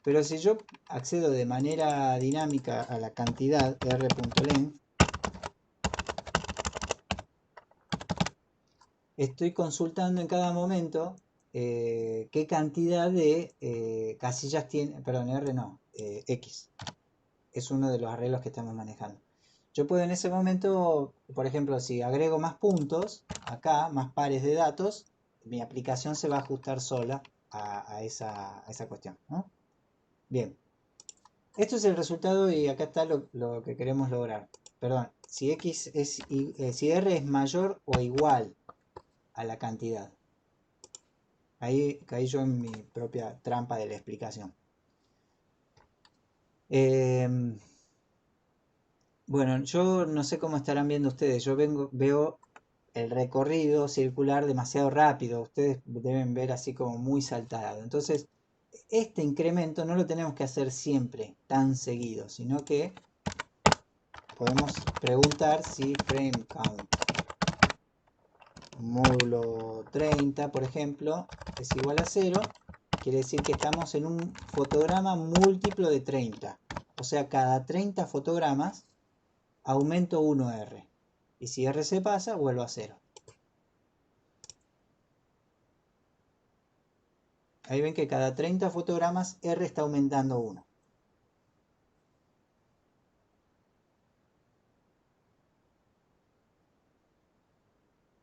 Pero si yo accedo de manera dinámica a la cantidad r.length, estoy consultando en cada momento qué cantidad de casillas tiene, perdón, R no, X. Es uno de los arreglos que estamos manejando. Yo puedo en ese momento, por ejemplo, si agrego más puntos, acá, más pares de datos, mi aplicación se va a ajustar sola a esa cuestión, ¿no? Bien. Esto es el resultado y acá está lo que queremos lograr. Perdón, si X es, si R es mayor o igual a la cantidad. Ahí caí yo en mi propia trampa de la explicación. Bueno, yo no sé cómo estarán viendo ustedes. Yo veo el recorrido circular demasiado rápido. Ustedes deben ver así como muy saltado. Entonces, este incremento no lo tenemos que hacer siempre tan seguido, sino que podemos preguntar si frame count módulo 30, por ejemplo, es igual a 0. Quiere decir que estamos en un fotograma múltiplo de 30. O sea, cada 30 fotogramas aumento 1R. Y si R se pasa, vuelvo a 0. Ahí ven que cada 30 fotogramas R está aumentando 1.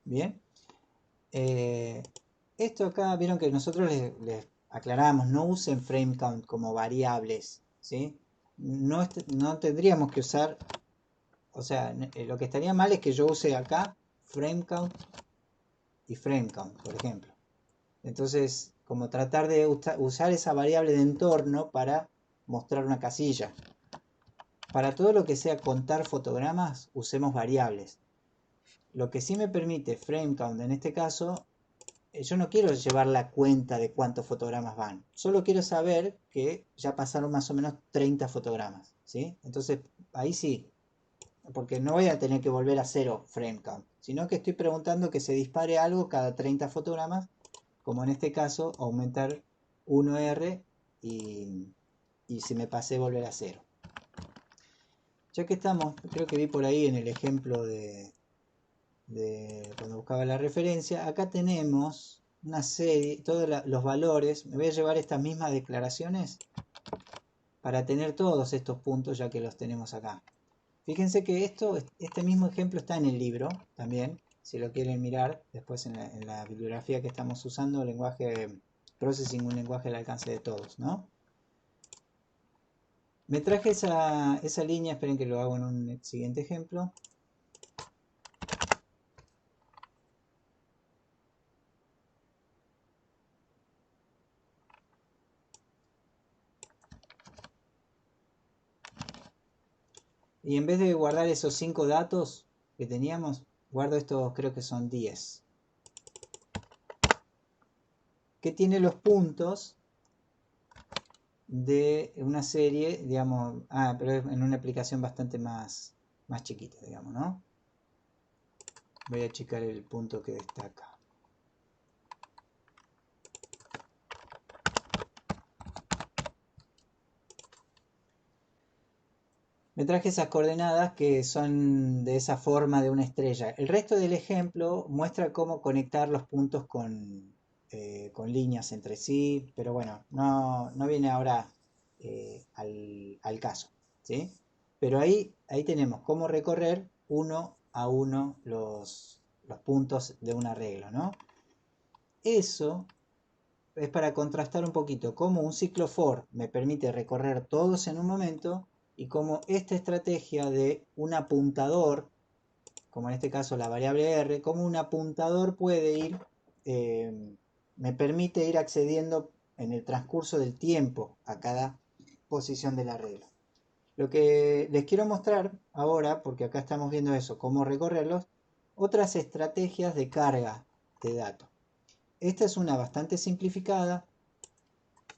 Bien. Esto acá, vieron que nosotros les aclaramos, no usen frame count como variables, ¿sí? No tendríamos que usar, o sea, lo que estaría mal es que yo use acá frame count y frame count, por ejemplo. Entonces, como tratar de usar esa variable de entorno para mostrar una casilla. Para todo lo que sea contar fotogramas, usemos variables. Lo que sí me permite frame count en este caso yo no quiero llevar la cuenta de cuántos fotogramas van. Solo quiero saber que ya pasaron más o menos 30 fotogramas, ¿sí? Entonces, ahí sí, porque no voy a tener que volver a cero frame count, sino que estoy preguntando que se dispare algo cada 30 fotogramas, como en este caso, aumentar 1R y si me pasé volver a cero. Ya que estamos, creo que vi por ahí en el ejemplo de cuando buscaba la referencia, acá tenemos una serie, todos los valores. Me voy a llevar estas mismas declaraciones para tener todos estos puntos ya que los tenemos acá. Fíjense que este mismo ejemplo está en el libro también, si lo quieren mirar después en la bibliografía que estamos usando, el lenguaje Processing, un lenguaje al alcance de todos, ¿no? Me traje esa línea, esperen que lo hago en un siguiente ejemplo. Y en vez de guardar esos 5 datos que teníamos, guardo estos, creo que son 10. Que tiene los puntos de una serie, digamos, pero en una aplicación bastante más chiquita, digamos, ¿no? Voy a achicar el punto que destaca. Me traje esas coordenadas que son de esa forma de una estrella. El resto del ejemplo muestra cómo conectar los puntos con líneas entre sí, pero bueno, no viene ahora al caso, ¿sí? Pero ahí tenemos cómo recorrer uno a uno los puntos de un arreglo, ¿no? Eso es para contrastar un poquito cómo un ciclo for me permite recorrer todos en un momento y cómo esta estrategia de un apuntador, como en este caso la variable R, cómo un apuntador puede ir, me permite ir accediendo en el transcurso del tiempo a cada posición del arreglo. Lo que les quiero mostrar ahora, porque acá estamos viendo eso, cómo recorrerlos, otras estrategias de carga de datos. Esta es una bastante simplificada.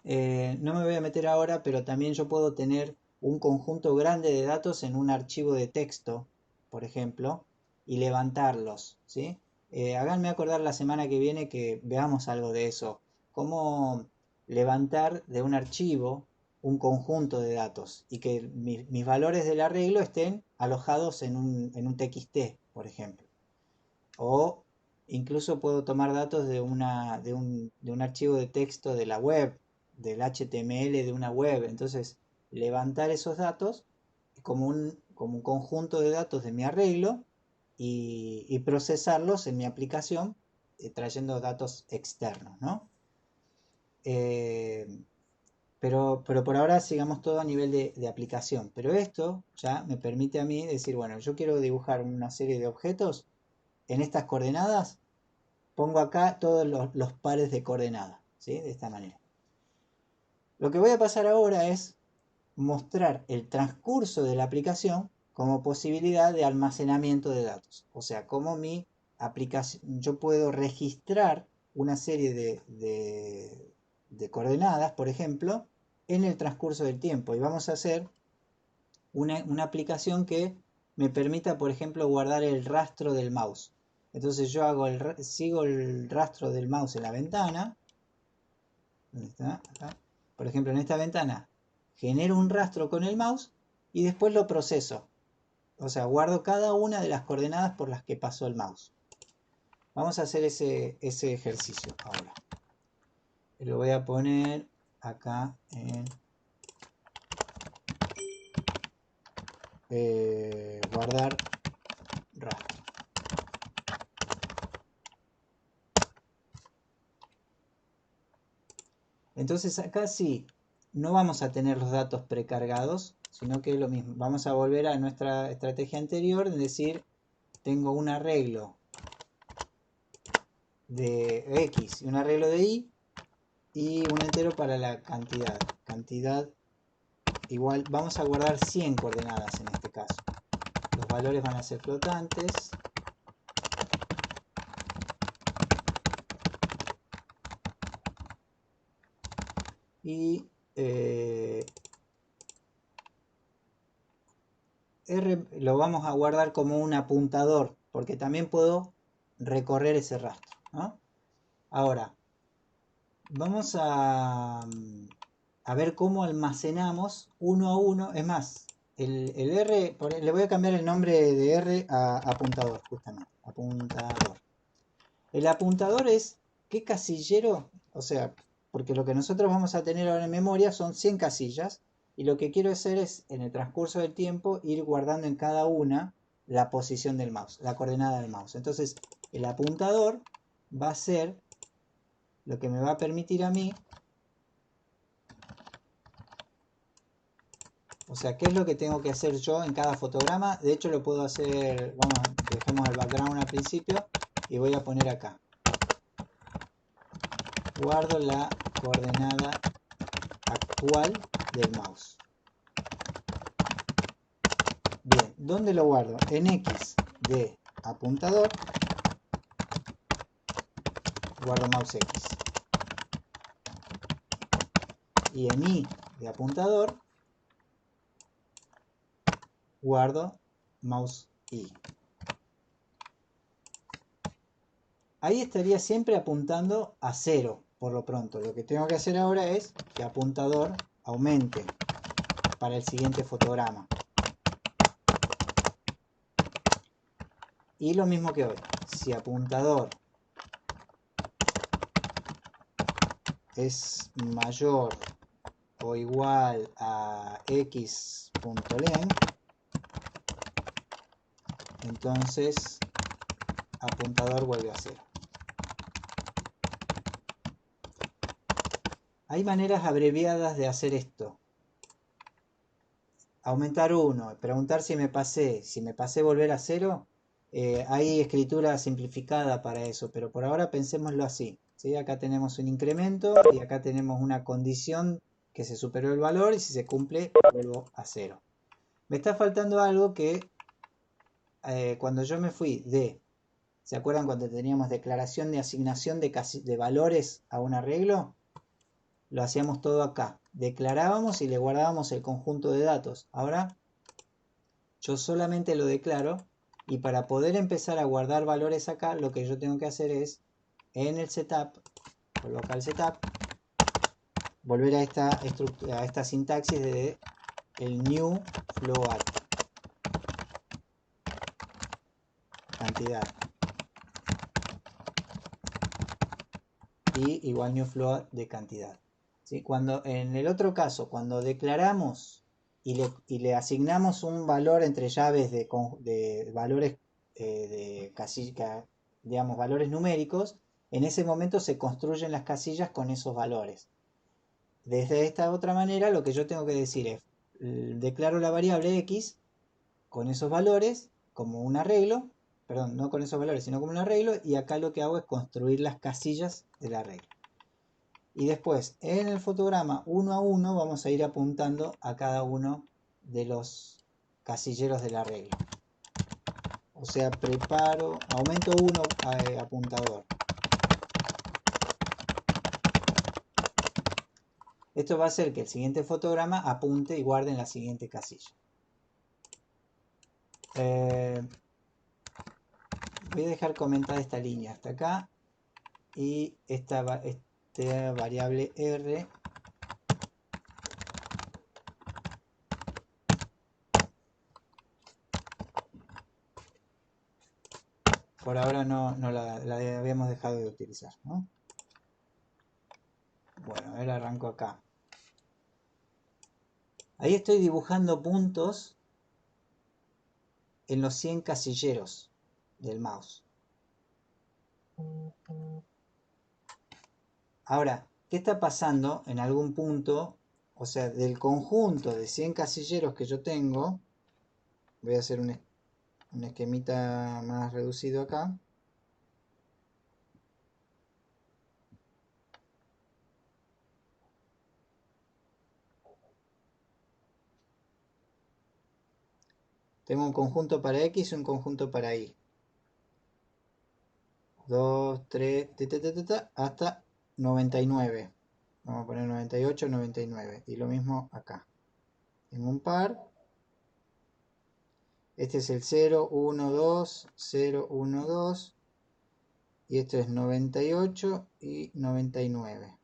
No me voy a meter ahora, pero también yo puedo tener un conjunto grande de datos en un archivo de texto, por ejemplo, y levantarlos, ¿sí? Háganme acordar la semana que viene que veamos algo de eso. Cómo levantar de un archivo un conjunto de datos y que mis valores del arreglo estén alojados en un TXT, por ejemplo. O incluso puedo tomar datos de un archivo de texto de la web, del HTML de una web. Entonces, levantar esos datos como un conjunto de datos de mi arreglo y procesarlos en mi aplicación trayendo datos externos, ¿no? Pero por ahora sigamos todo a nivel de aplicación. Pero esto ya me permite a mí decir, bueno, yo quiero dibujar una serie de objetos en estas coordenadas. Pongo acá todos los pares de coordenadas, ¿sí? De esta manera. Lo que voy a pasar ahora es mostrar el transcurso de la aplicación como posibilidad de almacenamiento de datos. O sea, cómo mi aplicación, yo puedo registrar una serie de coordenadas, por ejemplo, en el transcurso del tiempo. Y vamos a hacer una aplicación que me permita, por ejemplo, guardar el rastro del mouse. Entonces yo sigo el rastro del mouse en la ventana. ¿Dónde está? Acá. Por ejemplo, en esta ventana genero un rastro con el mouse y después lo proceso. O sea, guardo cada una de las coordenadas por las que pasó el mouse. Vamos a hacer ese ejercicio ahora. Lo voy a poner acá en guardar rastro. Entonces acá sí, no vamos a tener los datos precargados, sino que es lo mismo. Vamos a volver a nuestra estrategia anterior, de decir, tengo un arreglo de X y un arreglo de Y y un entero para la cantidad. Cantidad igual, vamos a guardar 100 coordenadas en este caso. Los valores van a ser flotantes. y R lo vamos a guardar como un apuntador, porque también puedo recorrer ese rastro, ¿no? Ahora, vamos a ver cómo almacenamos uno a uno. Es más, el R, le voy a cambiar el nombre de R a apuntador, justamente. Apuntador. El apuntador es qué casillero, o sea, porque lo que nosotros vamos a tener ahora en memoria son 100 casillas, y lo que quiero hacer es, en el transcurso del tiempo, ir guardando en cada una la posición del mouse, la coordenada del mouse. Entonces, el apuntador va a ser lo que me va a permitir a mí, o sea, qué es lo que tengo que hacer yo en cada fotograma. De hecho, lo puedo hacer, vamos, dejemos el background al principio y voy a poner acá. Guardo la coordenada actual del mouse. Bien, ¿dónde lo guardo? En X de apuntador, guardo mouse X. Y en Y de apuntador, guardo mouse Y. Ahí estaría siempre apuntando a 0, por lo pronto. Lo que tengo que hacer ahora es que apuntador aumente para el siguiente fotograma. Y lo mismo que hoy. Si apuntador es mayor o igual a x.len, entonces apuntador vuelve a 0. Hay maneras abreviadas de hacer esto. Aumentar 1, preguntar si me pasé volver a 0. Hay escritura simplificada para eso, pero por ahora pensémoslo así, ¿sí? Acá tenemos un incremento y acá tenemos una condición que se superó el valor, y si se cumple vuelvo a 0. Me está faltando algo que cuando yo me fui de, ¿se acuerdan cuando teníamos declaración de asignación de valores a un arreglo? Lo hacíamos todo acá. Declarábamos y le guardábamos el conjunto de datos. Ahora yo solamente lo declaro, y para poder empezar a guardar valores acá, lo que yo tengo que hacer es, en el setup, o local setup, volver a esta sintaxis de el new float cantidad y igual new float de cantidad. ¿Sí? Cuando, en el otro caso, cuando declaramos y le asignamos un valor entre llaves de valores de casilla, digamos, valores numéricos, en ese momento se construyen las casillas con esos valores. Desde esta otra manera, lo que yo tengo que decir es, declaro la variable x con esos valores como un arreglo, perdón, no con esos valores, sino como un arreglo, y acá lo que hago es construir las casillas del arreglo. Y después, en el fotograma uno a uno, vamos a ir apuntando a cada uno de los casilleros del arreglo. O sea, aumento 1 apuntador. Esto va a hacer que el siguiente fotograma apunte y guarde en la siguiente casilla. Voy a dejar comentada esta línea hasta acá. Y esta variable R por ahora no la habíamos dejado de utilizar, ¿no? Bueno, ahora arranco acá. Ahí estoy dibujando puntos en los 100 casilleros del mouse. Ahora, ¿qué está pasando en algún punto? O sea, del conjunto de 100 casilleros que yo tengo, voy a hacer un esquemita más reducido acá. Tengo un conjunto para X y un conjunto para Y. 2, 3, hasta 99. Vamos a poner 98, 99. Y lo mismo acá. En un par. Este es el 0, 1, 2, 0, 1, 2. Y esto es 98 y 99.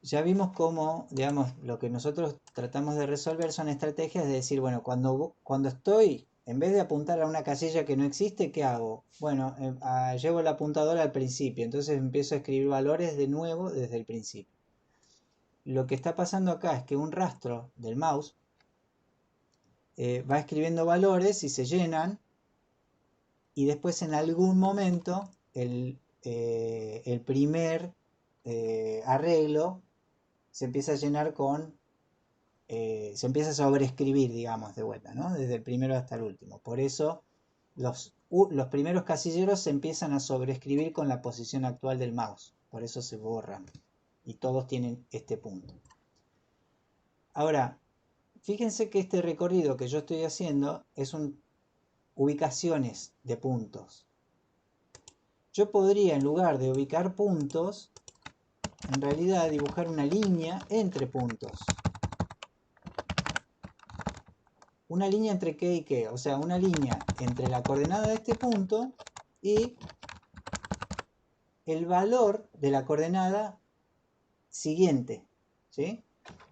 Ya vimos cómo, digamos, lo que nosotros tratamos de resolver son estrategias de decir, bueno, cuando estoy, en vez de apuntar a una casilla que no existe, ¿qué hago? Bueno, llevo la apuntadora al principio, entonces empiezo a escribir valores de nuevo desde el principio. Lo que está pasando acá es que un rastro del mouse va escribiendo valores y se llenan, y después en algún momento el primer arreglo se empieza a llenar se empieza a sobreescribir, digamos, de vuelta, ¿no? Desde el primero hasta el último. Por eso los primeros casilleros se empiezan a sobreescribir con la posición actual del mouse. Por eso se borran. Y todos tienen este punto. Ahora, fíjense que este recorrido que yo estoy haciendo es ubicaciones de puntos. Yo podría, en lugar de ubicar puntos, en realidad dibujar una línea entre puntos. Una línea entre qué y qué, o sea, una línea entre la coordenada de este punto y el valor de la coordenada siguiente, ¿sí?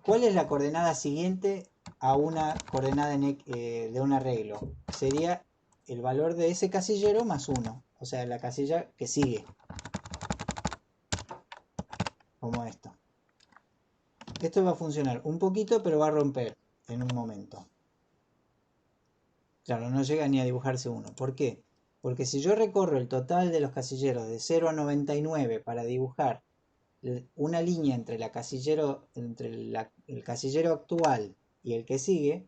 ¿Cuál es la coordenada siguiente a una coordenada de un arreglo? Sería el valor de ese casillero más 1, o sea, la casilla que sigue, como esto. Esto va a funcionar un poquito, pero va a romper en un momento. Claro, no llega ni a dibujarse uno. ¿Por qué? Porque si yo recorro el total de los casilleros de 0 a 99 para dibujar una línea entre el casillero actual y el que sigue,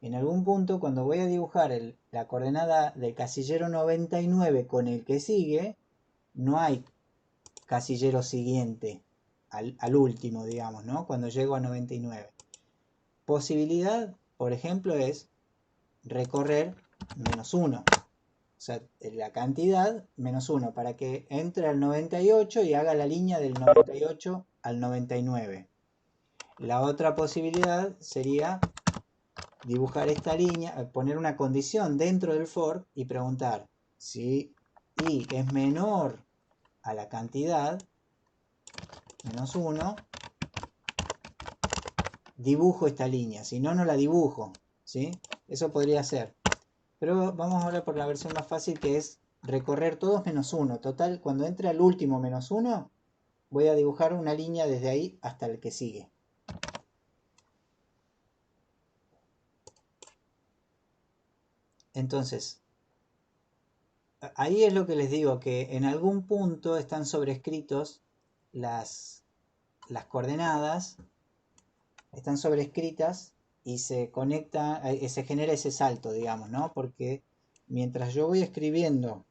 en algún punto cuando voy a dibujar la coordenada del casillero 99 con el que sigue, no hay casillero siguiente al último, digamos, ¿no? Cuando llego a 99. Posibilidad, por ejemplo, es recorrer menos 1. O sea, la cantidad menos 1 para que entre al 98 y haga la línea del 98 al 99. La otra posibilidad sería dibujar esta línea, poner una condición dentro del for y preguntar si i es menor a la cantidad, menos 1, dibujo esta línea, si no, no la dibujo, ¿sí? Eso podría ser. Pero vamos ahora por la versión más fácil, que es recorrer todos menos 1. Total, cuando entre al último menos 1, voy a dibujar una línea desde ahí hasta el que sigue. Entonces, ahí es lo que les digo, que en algún punto están sobrescritos las coordenadas, están sobrescritas y se conecta, se genera ese salto, digamos, ¿no? Porque mientras yo voy escribiendo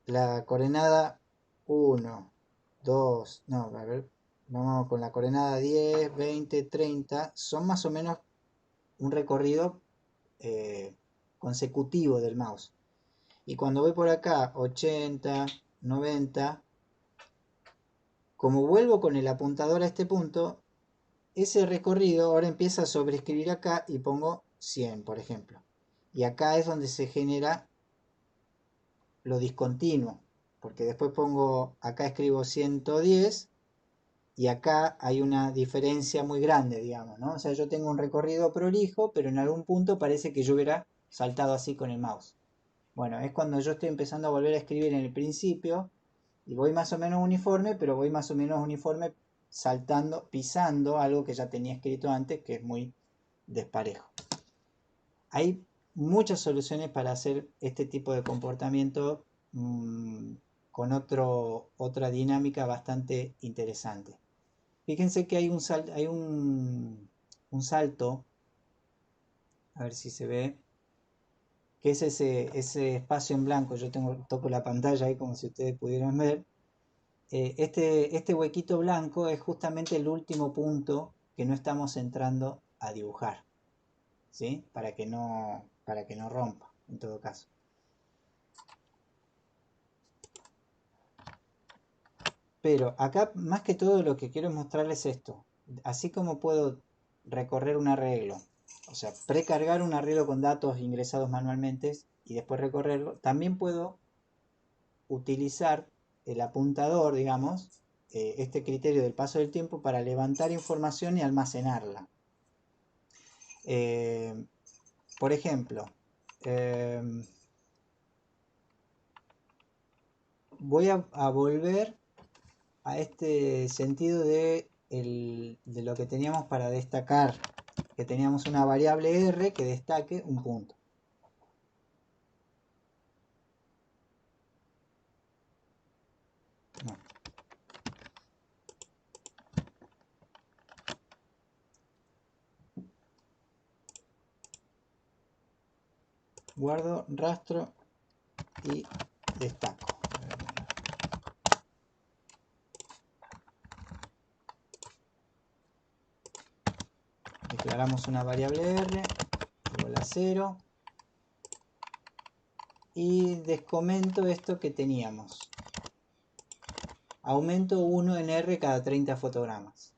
la coordenada 1, 2, no, a ver, vamos con la coordenada 10, 20, 30, son más o menos un recorrido consecutivo del mouse. Y cuando voy por acá, 80, 90, como vuelvo con el apuntador a este punto, ese recorrido ahora empieza a sobreescribir acá y pongo 100, por ejemplo. Y acá es donde se genera lo discontinuo, porque después pongo, acá escribo 110 y acá hay una diferencia muy grande, digamos, ¿no? O sea, yo tengo un recorrido prolijo, pero en algún punto parece que yo hubiera saltado así con el mouse. Bueno, es cuando yo estoy empezando a volver a escribir en el principio y voy más o menos uniforme, pero voy más o menos uniforme saltando, pisando algo que ya tenía escrito antes, que es muy desparejo. Hay muchas soluciones para hacer este tipo de comportamiento con otra dinámica bastante interesante. Fíjense que hay un salto, a ver si se ve, que es ese espacio en blanco. Yo toco la pantalla ahí como si ustedes pudieran ver. Este huequito blanco es justamente el último punto que no estamos entrando a dibujar, ¿sí? Para que no rompa, en todo caso. Pero acá más que todo lo que quiero mostrarles es esto. Así como puedo recorrer un arreglo, o sea, precargar un arreglo con datos ingresados manualmente y después recorrerlo, también puedo utilizar el apuntador, digamos, este criterio del paso del tiempo para levantar información y almacenarla. Eh, por ejemplo, eh, voy a volver a este sentido de lo que teníamos para destacar, que teníamos una variable R que destaque un punto. No. Guardo, rastro y destaco. Declaramos una variable R igual a 0 y descomento esto que teníamos. Aumento 1 en R cada 30 fotogramas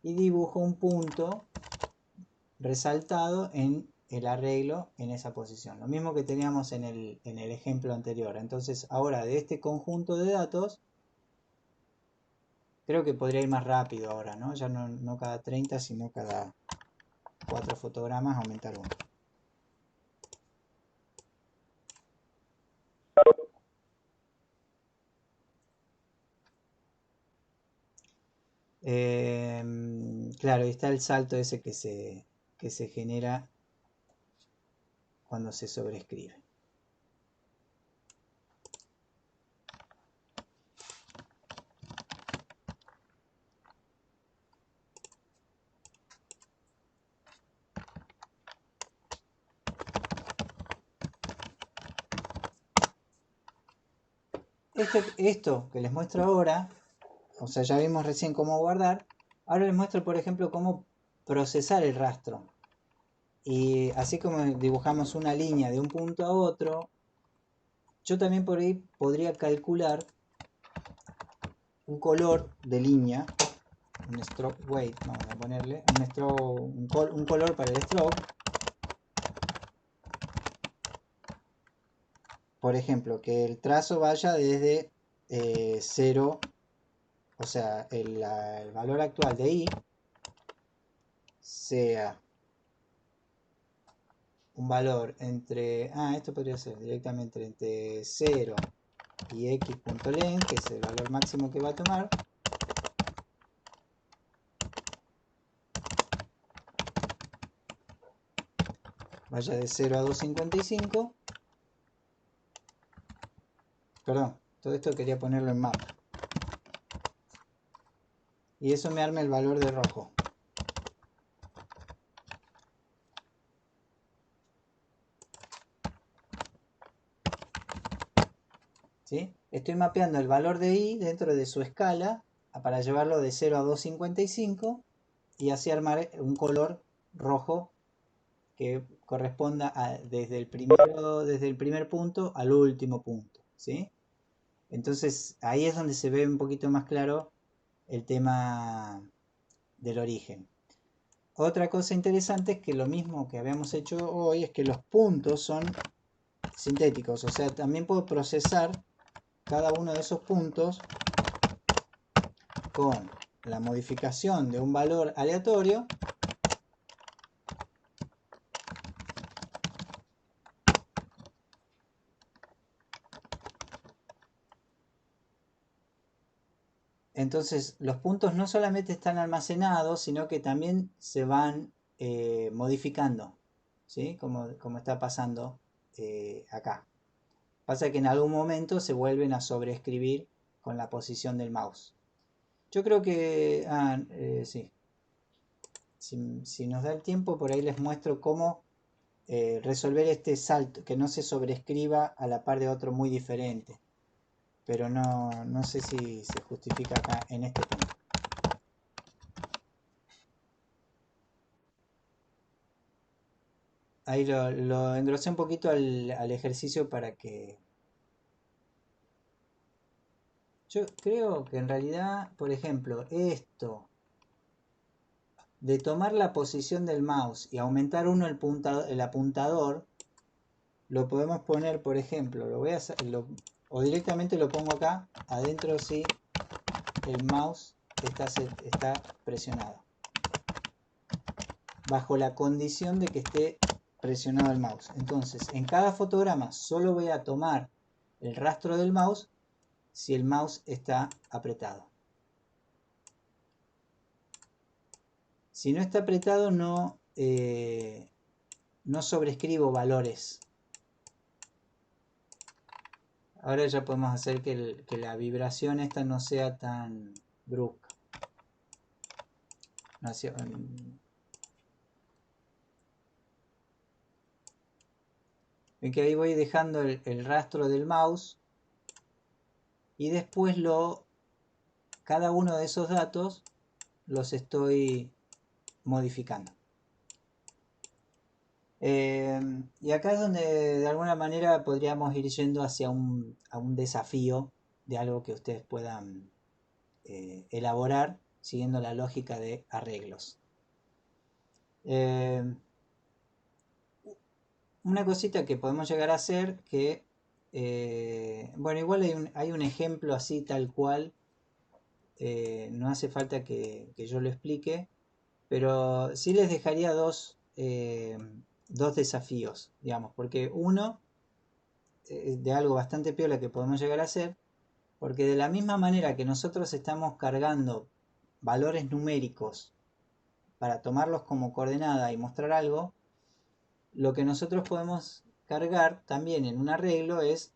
y dibujo un punto resaltado en el arreglo en esa posición. Lo mismo que teníamos en el ejemplo anterior. Entonces ahora de este conjunto de datos, creo que podría ir más rápido ahora, ¿no? Ya no cada 30, sino cada 4 fotogramas aumentar uno. Claro, ahí está el salto ese que se genera cuando se sobrescribe. Esto que les muestro ahora, o sea, ya vimos recién cómo guardar, ahora les muestro, por ejemplo, cómo procesar el rastro. Y así como dibujamos una línea de un punto a otro, yo también por ahí podría calcular un color de línea, un stroke weight, vamos a ponerle, un color para el stroke. Por ejemplo, que el trazo vaya desde 0, o sea, el valor actual de i sea un valor entre, esto podría ser directamente entre 0 y x.length, que es el valor máximo que va a tomar, vaya de 0 a 255, perdón, todo esto quería ponerlo en mapa, y eso me arma el valor de rojo. ¿Sí? Estoy mapeando el valor de i dentro de su escala para llevarlo de 0 a 255 y así armar un color rojo que corresponda desde el primer punto al último punto, ¿sí? Entonces ahí es donde se ve un poquito más claro el tema del origen. Otra cosa interesante es que lo mismo que habíamos hecho hoy es que los puntos son sintéticos, o sea, también puedo procesar cada uno de esos puntos con la modificación de un valor aleatorio Entonces, los puntos no solamente están almacenados, sino que también se van modificando, ¿sí? Como está pasando acá. Pasa que en algún momento se vuelven a sobreescribir con la posición del mouse. Yo creo que, sí, si nos da el tiempo, por ahí les muestro cómo resolver este salto, que no se sobrescriba a la par de otro muy diferente. Pero no sé si se justifica acá en este punto. Ahí lo engrosé un poquito al ejercicio para que Yo creo que en realidad, por ejemplo, esto de tomar la posición del mouse y aumentar uno el apuntador, lo podemos poner, por ejemplo, lo voy a hacer, o directamente lo pongo acá, adentro si el mouse está presionado, bajo la condición de que esté presionado el mouse. Entonces, en cada fotograma solo voy a tomar el rastro del mouse si el mouse está apretado. Si no está apretado, no sobrescribo valores. Ahora ya podemos hacer que la vibración esta no sea tan brusca. Ven que ahí voy dejando el rastro del mouse y después cada uno de esos datos los estoy modificando. Y acá es donde de alguna manera podríamos ir yendo hacia a un desafío de algo que ustedes puedan elaborar siguiendo la lógica de arreglos. Una cosita que podemos llegar a hacer que, bueno, igual hay un ejemplo así tal cual, no hace falta que yo lo explique, pero sí les dejaría dos desafíos, digamos, porque uno, de algo bastante piola que podemos llegar a hacer, porque de la misma manera que nosotros estamos cargando valores numéricos para tomarlos como coordenada y mostrar algo, lo que nosotros podemos cargar también en un arreglo es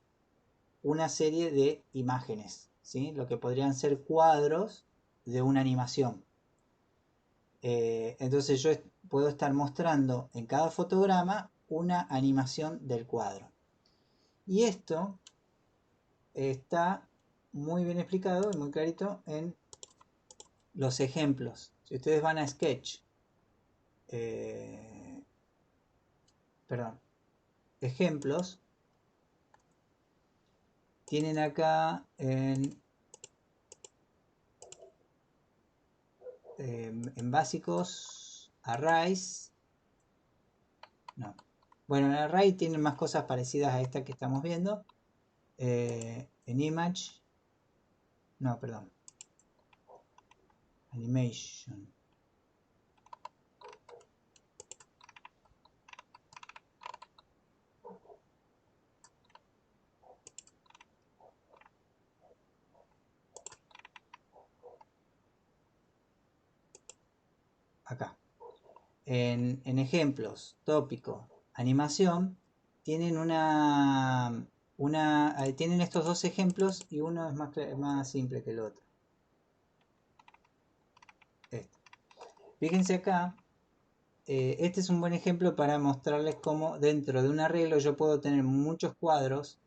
una serie de imágenes, ¿sí? Lo que podrían ser cuadros de una animación. Entonces yo puedo estar mostrando en cada fotograma una animación del cuadro. Y esto está muy bien explicado y muy clarito en los ejemplos. Si ustedes van a Sketch, perdón, ejemplos, tienen acá en básicos arrays, no, bueno, en array tienen más cosas parecidas a esta que estamos viendo, en image, no, perdón, animation, acá, en ejemplos, tópico, animación, tienen tienen estos dos ejemplos y uno es más simple que el otro. Fíjense acá, este es un buen ejemplo para mostrarles cómo dentro de un arreglo yo puedo tener muchos cuadros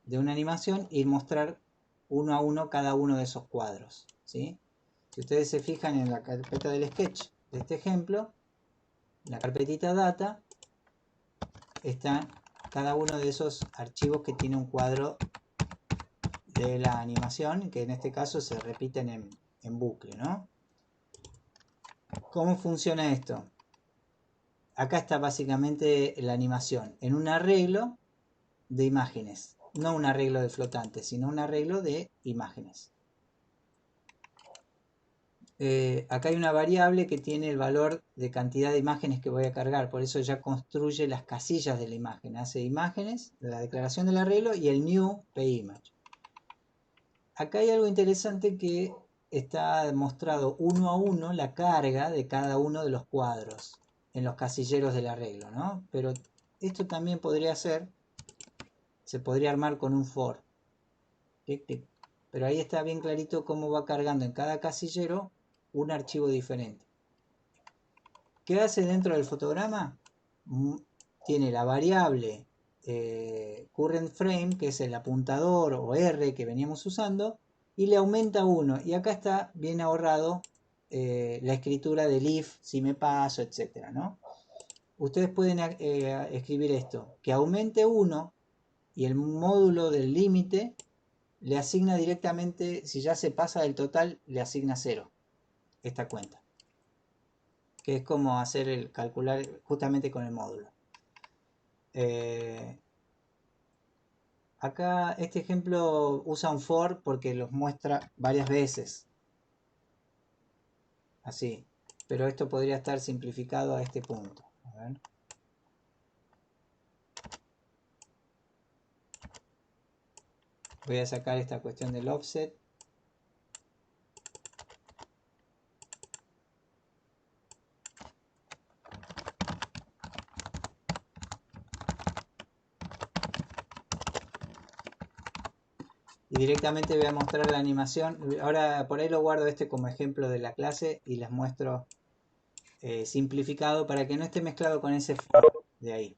de una animación y mostrar uno a uno cada uno de esos cuadros, ¿sí? Si ustedes se fijan en la carpeta del sketch de este ejemplo, en la carpetita data, están cada uno de esos archivos que tiene un cuadro de la animación, que en este caso se repiten en bucle, ¿no? ¿Cómo funciona esto? Acá está básicamente la animación en un arreglo de imágenes, no un arreglo de flotantes, sino un arreglo de imágenes. Acá hay una variable que tiene el valor de cantidad de imágenes que voy a cargar, por eso ya construye las casillas de la imagen, hace imágenes, la declaración del arreglo y el new pimage. Acá hay algo interesante que está mostrado uno a uno la carga de cada uno de los cuadros en los casilleros del arreglo, ¿no? Pero esto también podría ser, se podría armar con un for. Tic, tic. Pero ahí está bien clarito cómo va cargando en cada casillero un archivo diferente. ¿Qué hace dentro del fotograma? Tiene la variable current frame, que es el apuntador o R que veníamos usando, y le aumenta 1. Y acá está bien ahorrado la escritura del if, si me paso, etc., ¿no? Ustedes pueden escribir esto, que aumente 1 y el módulo del límite le asigna directamente, si ya se pasa del total, le asigna 0 esta cuenta. Que es como hacer el calcular justamente con el módulo. Acá este ejemplo usa un for porque los muestra varias veces. Así. Pero esto podría estar simplificado a este punto. A ver. Voy a sacar esta cuestión del offset. Y directamente voy a mostrar la animación. Ahora por ahí lo guardo este como ejemplo de la clase y les muestro simplificado para que no esté mezclado con ese for de ahí.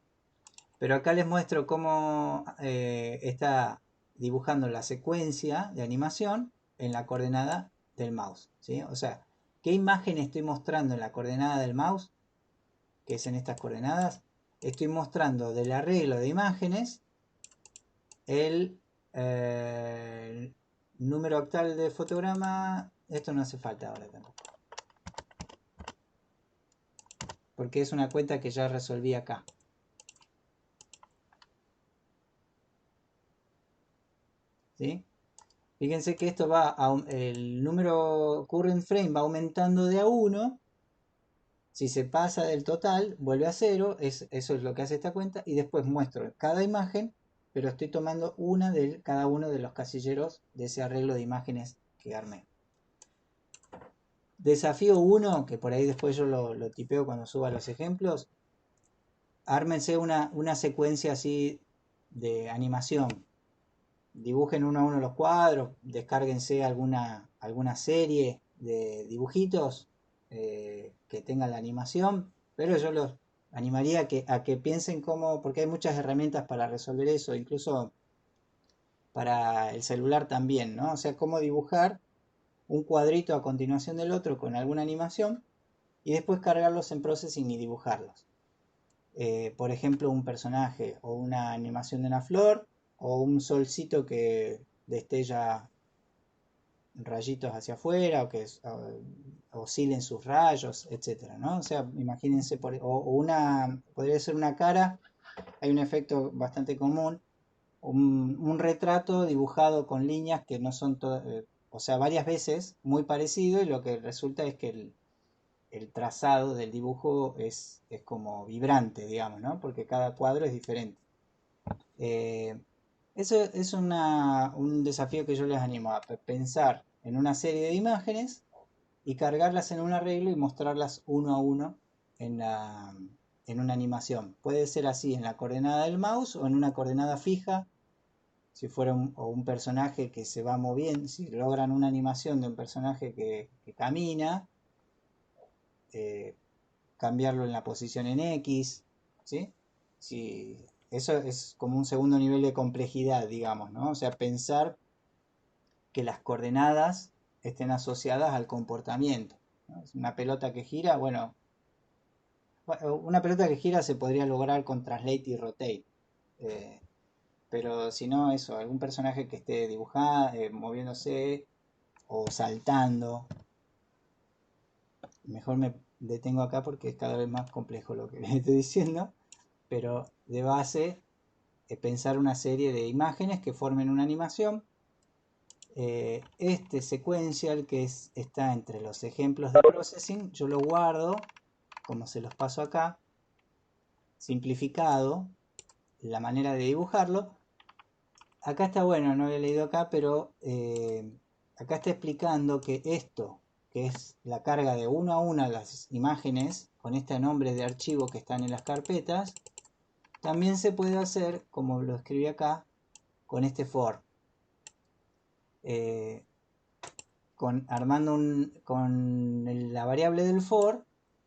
Pero acá les muestro cómo está dibujando la secuencia de animación en la coordenada del mouse, ¿sí? O sea, ¿qué imagen estoy mostrando en la coordenada del mouse? Que es en estas coordenadas. Estoy mostrando del arreglo de imágenes el número octal de fotograma. Esto no hace falta ahora tampoco, porque es una cuenta que ya resolví acá. ¿Sí? Fíjense que esto va el número current frame va aumentando de a 1. Si se pasa del total, vuelve a 0. Eso es lo que hace esta cuenta. Y después muestro cada imagen, pero estoy tomando una de cada uno de los casilleros de ese arreglo de imágenes que armé. Desafío 1, que por ahí después yo lo tipeo cuando suba los ejemplos. Ármense una secuencia así de animación. Dibujen uno a uno los cuadros, descárguense alguna serie de dibujitos que tengan la animación, pero yo los animaría a que piensen cómo, porque hay muchas herramientas para resolver eso, incluso para el celular también, ¿no? O sea, cómo dibujar un cuadrito a continuación del otro con alguna animación y después cargarlos en Processing y dibujarlos. Por ejemplo, un personaje o una animación de una flor o un solcito que destella rayitos hacia afuera o que oscilen sus rayos, etcétera, ¿no? O sea, imagínense, podría ser una cara, hay un efecto bastante común, un retrato dibujado con líneas que no son todas, o sea, varias veces muy parecido y lo que resulta es que el trazado del dibujo es como vibrante, digamos, ¿no? Porque cada cuadro es diferente. Eh, Eso es un desafío que yo les animo a pensar en una serie de imágenes y cargarlas en un arreglo y mostrarlas uno a uno en, en una animación. Puede ser así en la coordenada del mouse o en una coordenada fija, si fuera un personaje que se va moviendo, si logran una animación de un personaje que camina, eh, cambiarlo en la posición en X, ¿sí? Si, eso es como un segundo nivel de complejidad, digamos, ¿no? O sea, pensar que las coordenadas estén asociadas al comportamiento, ¿no? Una pelota que gira, bueno, una pelota que gira se podría lograr con translate y rotate, eh, pero si no, eso, algún personaje que esté dibujado, moviéndose o saltando, mejor me detengo acá porque es cada vez más complejo lo que les estoy diciendo, pero de base pensar una serie de imágenes que formen una animación. Este sequential que está entre los ejemplos de processing, yo lo guardo como se los paso acá, simplificado, la manera de dibujarlo. Acá está bueno, no lo he leído acá, pero acá está explicando que esto, que es la carga de uno a una las imágenes, con este nombre de archivo que están en las carpetas, también se puede hacer, como lo escribí acá, con este for. Eh, armando con la variable del for,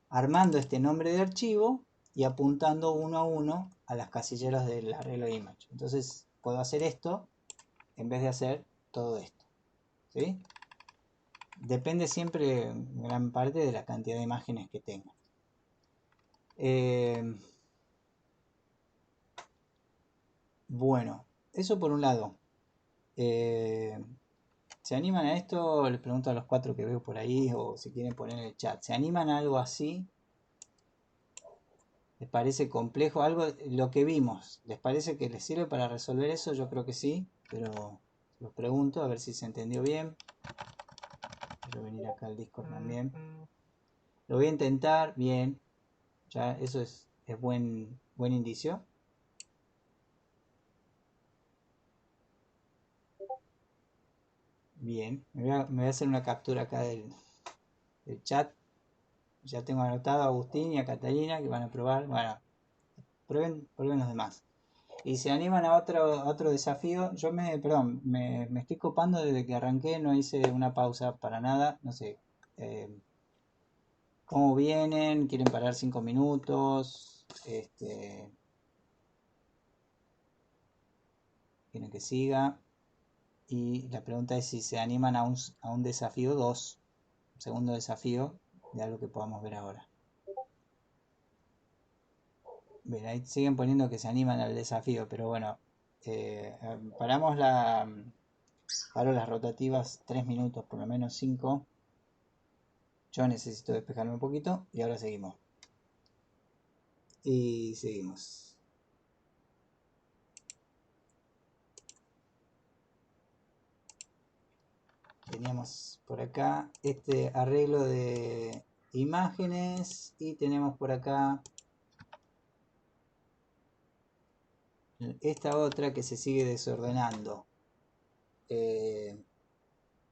armando este nombre de archivo y apuntando uno a uno a las casilleros del arreglo de image. Entonces puedo hacer esto en vez de hacer todo esto, ¿sí? Depende siempre en gran parte de la cantidad de imágenes que tenga. Bueno, eso por un lado. Eh, ¿Se animan a esto? Les pregunto a los 4 que veo por ahí, o si quieren poner en el chat. ¿Se animan a algo así? ¿Les parece complejo? Algo, lo que vimos, ¿les parece que les sirve para resolver eso? Yo creo que sí, pero los pregunto a ver si se entendió bien. Quiero venir acá al Discord también. Lo voy a intentar, bien. Ya eso es buen indicio. Bien, me voy a hacer una captura acá del chat. Ya tengo anotado a Agustín y a Catalina que van a probar. Bueno, prueben los demás. Y se animan a otro desafío. Perdón, me estoy copando desde que arranqué, no hice una pausa para nada. No sé, eh, cómo vienen, quieren parar 5 minutos, quieren que siga. Y la pregunta es si se animan a un desafío 2, un segundo desafío de algo que podamos ver ahora. Bien, ahí siguen poniendo que se animan al desafío, pero bueno, eh, paramos paro las rotativas 3 minutos, por lo menos 5. Yo necesito despejarme un poquito y ahora seguimos. Y seguimos. Teníamos por acá este arreglo de imágenes y tenemos por acá esta otra que se sigue desordenando.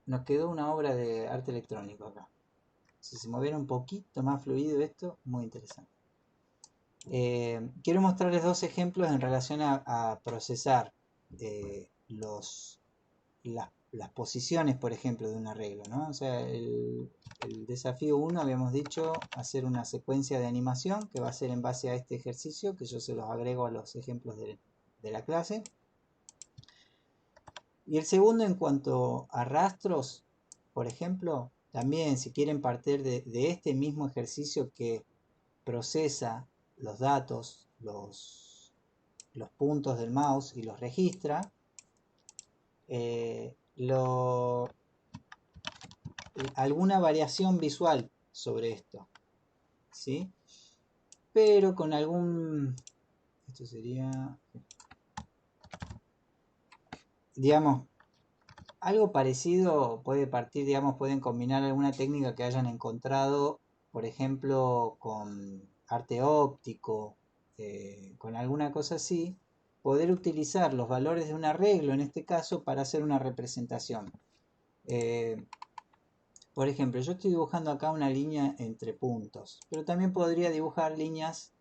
Nos quedó una obra de arte electrónico acá. Si se moviera un poquito más fluido esto, muy interesante. Quiero mostrarles dos ejemplos en relación a procesar las posiciones, por ejemplo, de un arreglo, ¿no? O sea, el desafío 1 habíamos dicho hacer una secuencia de animación que va a ser en base a este ejercicio, que yo se los agrego a los ejemplos de la clase. Y el segundo, en cuanto a rastros, por ejemplo, también si quieren partir de este mismo ejercicio que procesa los datos, los puntos del mouse y los registra, alguna variación visual sobre esto, ¿sí? Pero con esto sería, digamos, algo parecido puede partir, digamos, pueden combinar alguna técnica que hayan encontrado, por ejemplo, con arte óptico, con alguna cosa así, poder utilizar los valores de un arreglo, en este caso, para hacer una representación. Por ejemplo, yo estoy dibujando acá una línea entre puntos, pero también podría dibujar líneas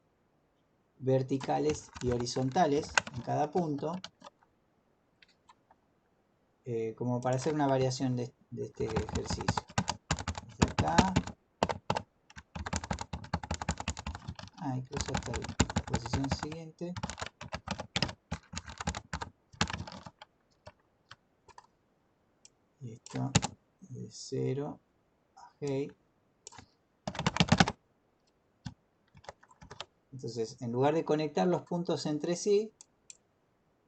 verticales y horizontales en cada punto, como para hacer una variación de este ejercicio. Desde acá, incluso hasta la posición siguiente. Y esto de 0 a G. Entonces, en lugar de conectar los puntos entre sí,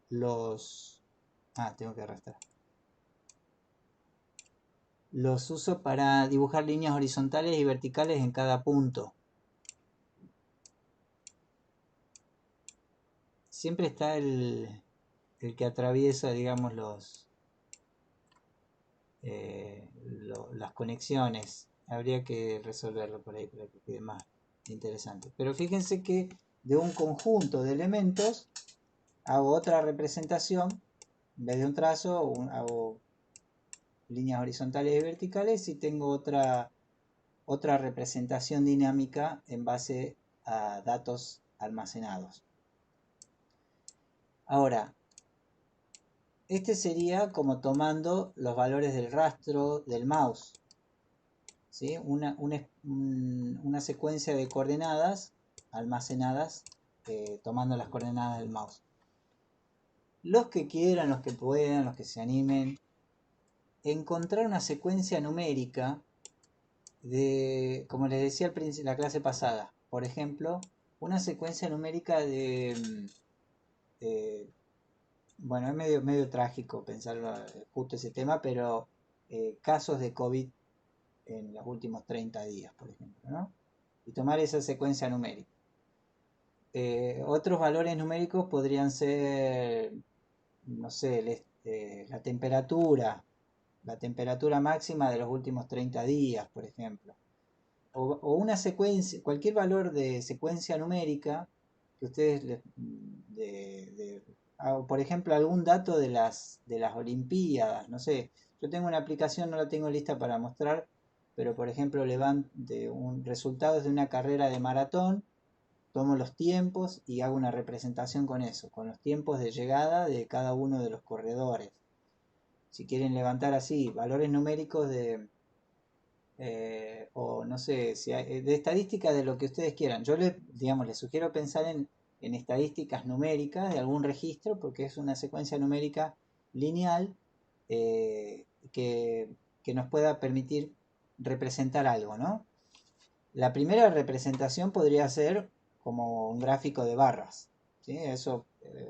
tengo que arrastrar. Los uso para dibujar líneas horizontales y verticales en cada punto. Siempre está el que atraviesa, digamos, las conexiones. Habría que resolverlo por ahí para que quede más interesante. Pero fíjense que de un conjunto de elementos hago otra representación. En vez de un trazo, hago líneas horizontales y verticales y tengo otra representación dinámica en base a datos almacenados. Ahora, este sería como tomando los valores del rastro del mouse, ¿sí? Una secuencia de coordenadas almacenadas tomando las coordenadas del mouse. Los que quieran, los que puedan, los que se animen, encontrar una secuencia numérica de, como les decía al principio, la clase pasada, por ejemplo, una secuencia numérica de bueno, es medio trágico pensarlo justo ese tema, pero casos de COVID en los últimos 30 días, por ejemplo, ¿no? Y tomar esa secuencia numérica. Otros valores numéricos podrían ser, no sé, la temperatura máxima de los últimos 30 días, por ejemplo. O una secuencia, cualquier valor de secuencia numérica que ustedes, por ejemplo, algún dato de las Olimpiadas, no sé, yo tengo una aplicación, no la tengo lista para mostrar, pero por ejemplo, resultados de una carrera de maratón, tomo los tiempos y hago una representación con eso, con los tiempos de llegada de cada uno de los corredores. Si quieren levantar así valores numéricos o no sé, de estadística de lo que ustedes quieran. Yo les sugiero pensar en estadísticas numéricas de algún registro, porque es una secuencia numérica lineal eh, que, que nos pueda permitir representar algo, ¿no? La primera representación podría ser como un gráfico de barras, ¿sí? Eso,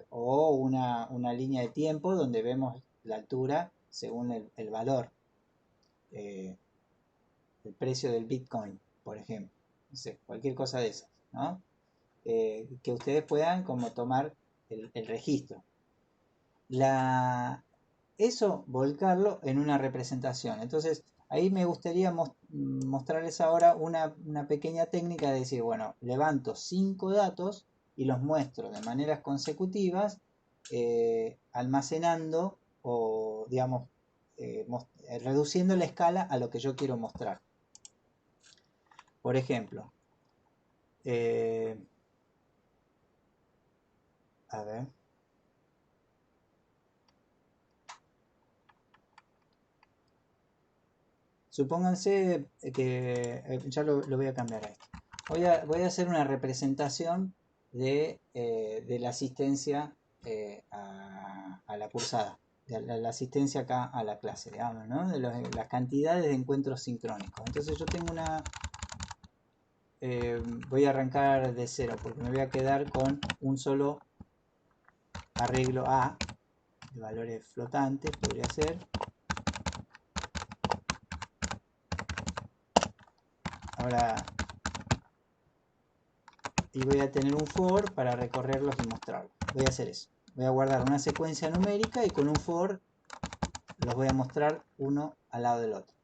o una línea de tiempo donde vemos la altura según el valor, eh, el precio del Bitcoin, por ejemplo. No sé, cualquier cosa de esas, ¿no? Que ustedes puedan como tomar el registro. La, Eso volcarlo en una representación. Entonces, ahí me gustaría mostrarles ahora una pequeña técnica de decir, bueno, levanto 5 datos y los muestro de maneras consecutivas, almacenando o, digamos, reduciendo la escala a lo que yo quiero mostrar. Por ejemplo, eh, a ver, supónganse que ya lo voy a cambiar a esto. Voy a hacer una representación de la asistencia a la cursada, de la asistencia acá a la clase, digamos, ¿no? De las cantidades de encuentros sincrónicos. Entonces yo tengo voy a arrancar de cero porque me voy a quedar con un solo arreglo A de valores flotantes, podría ser. Ahora, y voy a tener un for para recorrerlos y mostrarlos. Voy a hacer eso. Voy a guardar una secuencia numérica y con un for los voy a mostrar uno al lado del otro.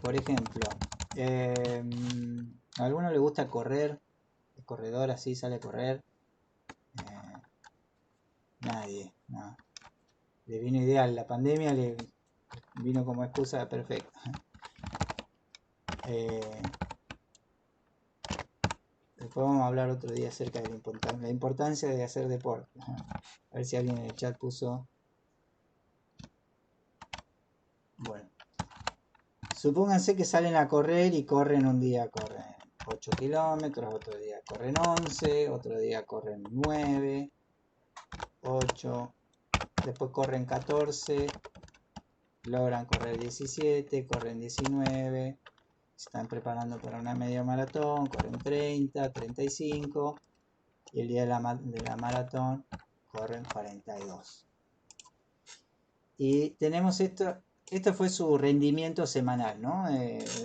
Por ejemplo, a alguno le gusta correr, el corredor así sale a correr. Nadie, no. Le vino ideal, la pandemia le vino como excusa perfecta. Después vamos a hablar otro día acerca de la importancia de hacer deporte. A ver si alguien en el chat puso. Bueno, supónganse que salen a correr y corren un día, corren 8 kilómetros, otro día corren 11, otro día corren 9, 8, después corren 14, logran correr 17, corren 19, se están preparando para una media maratón, corren 30, 35 y el día de la maratón corren 42. Y tenemos esto fue su rendimiento semanal, ¿no?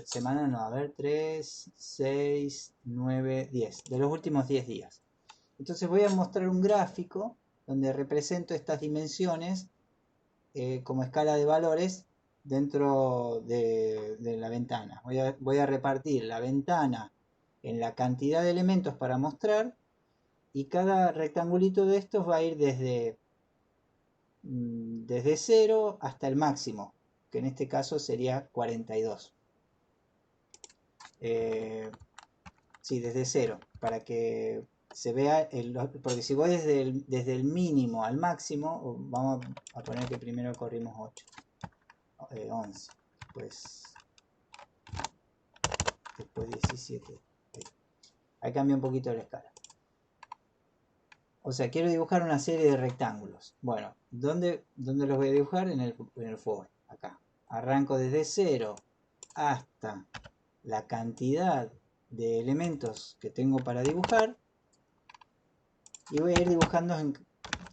Semanal no, a ver, 3, 6, 9, 10, de los últimos 10 días. Entonces voy a mostrar un gráfico donde represento estas dimensiones como escala de valores dentro de la ventana. Voy a repartir la ventana en la cantidad de elementos para mostrar y cada rectangulito de estos va a ir desde 0 hasta el máximo, que en este caso sería 42. Sí, desde 0, para que se vea, porque si voy desde el mínimo al máximo, vamos a poner que primero corrimos 8, 11, después 17. Ahí cambia un poquito la escala. O sea, quiero dibujar una serie de rectángulos. Bueno, ¿dónde los voy a dibujar? En el for, acá. Arranco desde 0 hasta la cantidad de elementos que tengo para dibujar y voy a ir dibujando en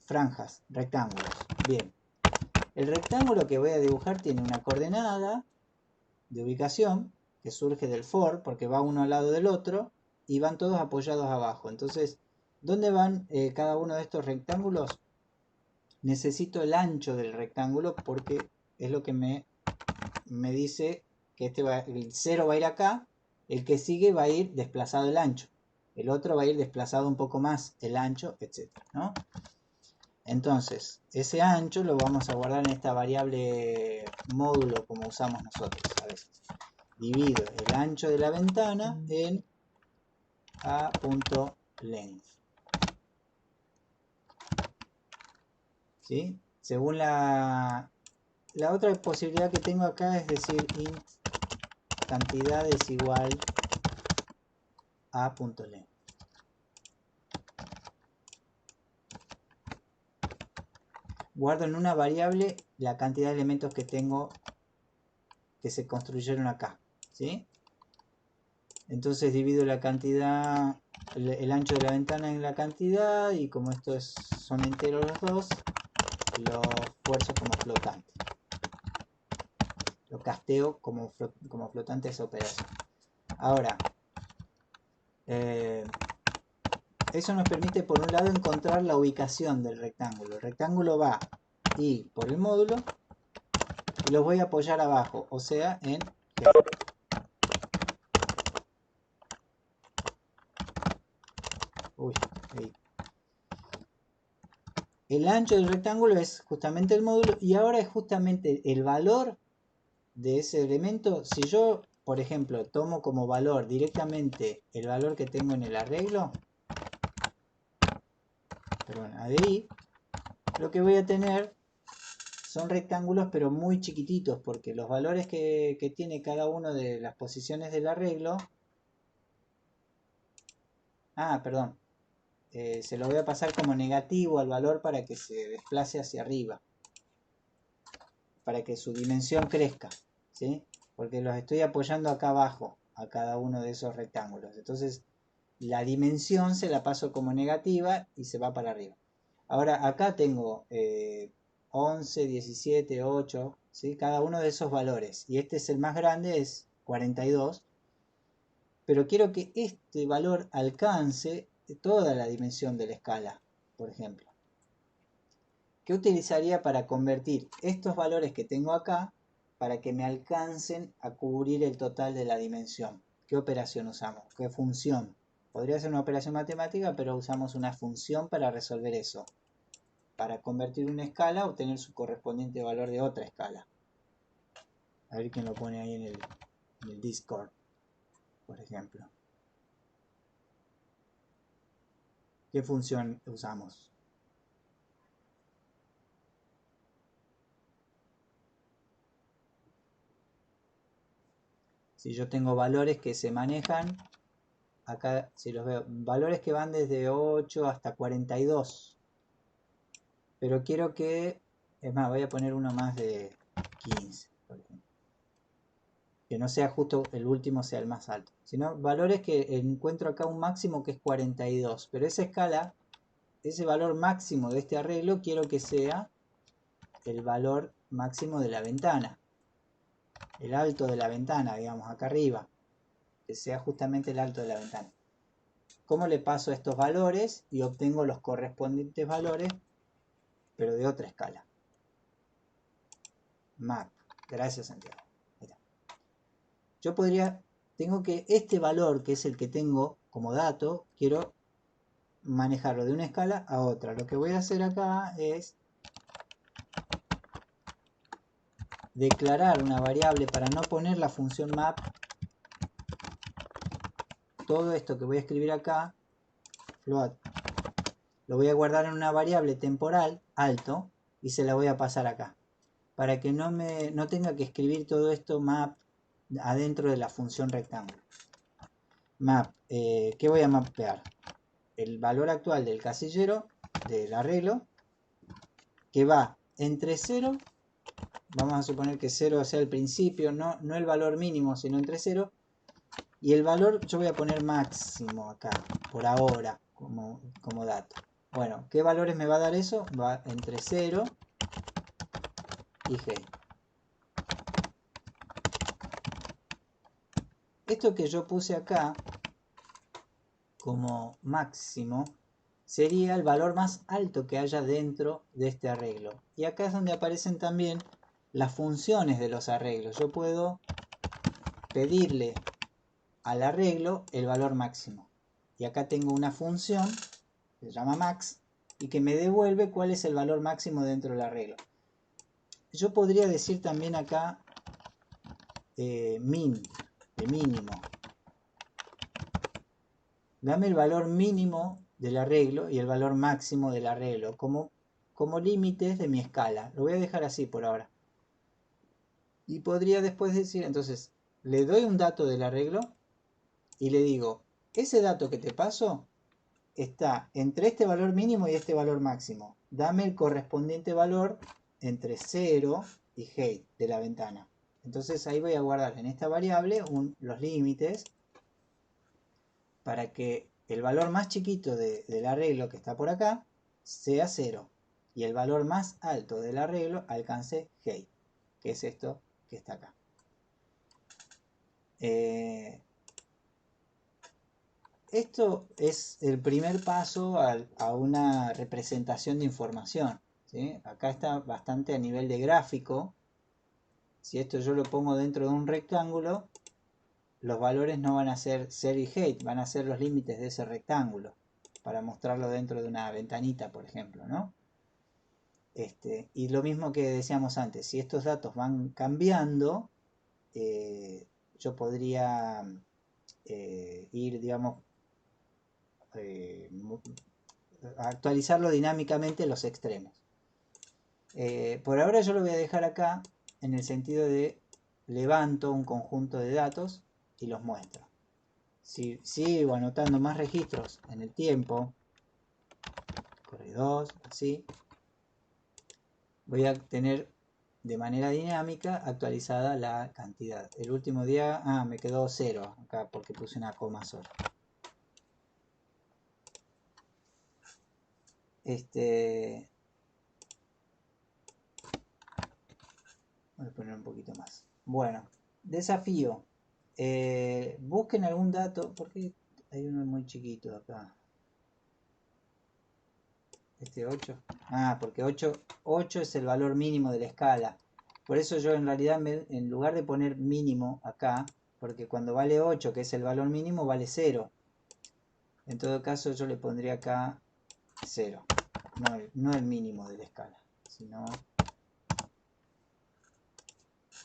franjas, rectángulos. Bien, el rectángulo que voy a dibujar tiene una coordenada de ubicación que surge del for, porque va uno al lado del otro y van todos apoyados abajo. Entonces, ¿dónde van cada uno de estos rectángulos? Necesito el ancho del rectángulo porque es lo que me dice que el 0 va a ir acá, el que sigue va a ir desplazado el ancho, el otro va a ir desplazado un poco más el ancho, etc., ¿no? Entonces, ese ancho lo vamos a guardar en esta variable módulo como usamos nosotros a veces. Divido el ancho de la ventana en a.length. ¿Sí? Según la otra posibilidad que tengo acá es decir int cantidad es igual a .length. Guardo en una variable la cantidad de elementos que tengo que se construyeron acá, ¿sí? Entonces divido la cantidad, el ancho de la ventana en la cantidad, y como son enteros los dos, lo fuerzo como flotante. Lo casteo como flotante esa operación. Ahora, eso nos permite por un lado encontrar la ubicación del rectángulo. El rectángulo va y por el módulo y los voy a apoyar abajo, o sea en G. Uy, ahí. El ancho del rectángulo es justamente el módulo y ahora es justamente el valor de ese elemento. Si yo, por ejemplo, tomo como valor directamente el valor que tengo en el arreglo, perdón, ADI, lo que voy a tener son rectángulos pero muy chiquititos, porque los valores que tiene cada uno de las posiciones del arreglo, perdón, se lo voy a pasar como negativo al valor para que se desplace hacia arriba, para que su dimensión crezca, ¿sí? Porque los estoy apoyando acá abajo a cada uno de esos rectángulos. Entonces la dimensión se la paso como negativa y se va para arriba. Ahora acá tengo 11, 17, 8, ¿sí? Cada uno de esos valores. Y este es el más grande, es 42. Pero quiero que este valor alcance toda la dimensión de la escala, por ejemplo. ¿Qué utilizaría para convertir estos valores que tengo acá para que me alcancen a cubrir el total de la dimensión? ¿Qué operación usamos? ¿Qué función? Podría ser una operación matemática, pero usamos una función para resolver eso. Para convertir una escala, obtener su correspondiente valor de otra escala. A ver quién lo pone ahí en el Discord, por ejemplo. ¿Qué función usamos? Si yo tengo valores que se manejan, acá si los veo, valores que van desde 8 hasta 42. Pero quiero que, es más, voy a poner uno más de 15, por ejemplo. Que no sea justo el último sea el más alto. Sino valores que encuentro acá un máximo que es 42. Pero esa escala, ese valor máximo de este arreglo, quiero que sea el valor máximo de la ventana. El alto de la ventana, digamos, acá arriba. Que sea justamente el alto de la ventana. ¿Cómo le paso estos valores y obtengo los correspondientes valores, pero de otra escala? Map. Gracias, Santiago. Yo tengo que este valor, que es el que tengo como dato, quiero manejarlo de una escala a otra. Lo que voy a hacer acá es declarar una variable para no poner la función map. Todo esto que voy a escribir acá, float, lo voy a guardar en una variable temporal, alto, y se la voy a pasar acá. Para que no tenga que escribir todo esto map adentro de la función rectángulo. Map, ¿qué voy a mapear? El valor actual del casillero, del arreglo, que va entre 0, vamos a suponer que 0 sea el principio, no el valor mínimo, sino entre 0, Y el valor yo voy a poner máximo acá, por ahora, como dato. Bueno, ¿qué valores me va a dar eso? Va entre 0 y G. Esto que yo puse acá como máximo sería el valor más alto que haya dentro de este arreglo. Y acá es donde aparecen también las funciones de los arreglos. Yo puedo pedirle al arreglo el valor máximo. Y acá tengo una función que se llama max y que me devuelve cuál es el valor máximo dentro del arreglo. Yo podría decir también acá min, de mínimo. Dame el valor mínimo del arreglo y el valor máximo del arreglo como límites de mi escala. Lo voy a dejar así por ahora. Y podría después decir, entonces, le doy un dato del arreglo y le digo, ese dato que te paso está entre este valor mínimo y este valor máximo. Dame el correspondiente valor entre 0 y height de la ventana. Entonces ahí voy a guardar en esta variable los límites para que el valor más chiquito del arreglo que está por acá sea 0 y el valor más alto del arreglo alcance height, que es esto que está acá. Esto es el primer paso a una representación de información, ¿sí? Acá está bastante a nivel de gráfico. Si esto yo lo pongo dentro de un rectángulo, los valores no van a ser 0 y height, van a ser los límites de ese rectángulo, para mostrarlo dentro de una ventanita, por ejemplo, ¿no? Y lo mismo que decíamos antes, si estos datos van cambiando, yo podría ir, digamos, actualizarlo dinámicamente los extremos. Por ahora yo lo voy a dejar acá en el sentido de levanto un conjunto de datos y los muestro. Si sigo anotando más registros en el tiempo, corre 2, así, voy a tener de manera dinámica actualizada la cantidad. El último día, me quedó 0 acá porque puse una coma sola. Voy a poner un poquito más. Bueno, desafío. Busquen algún dato, porque hay uno muy chiquito acá. 8. Porque 8 es el valor mínimo de la escala. Por eso yo en realidad, en lugar de poner mínimo acá, porque cuando vale 8, que es el valor mínimo, vale 0. En todo caso yo le pondría acá 0. No el mínimo de la escala, sino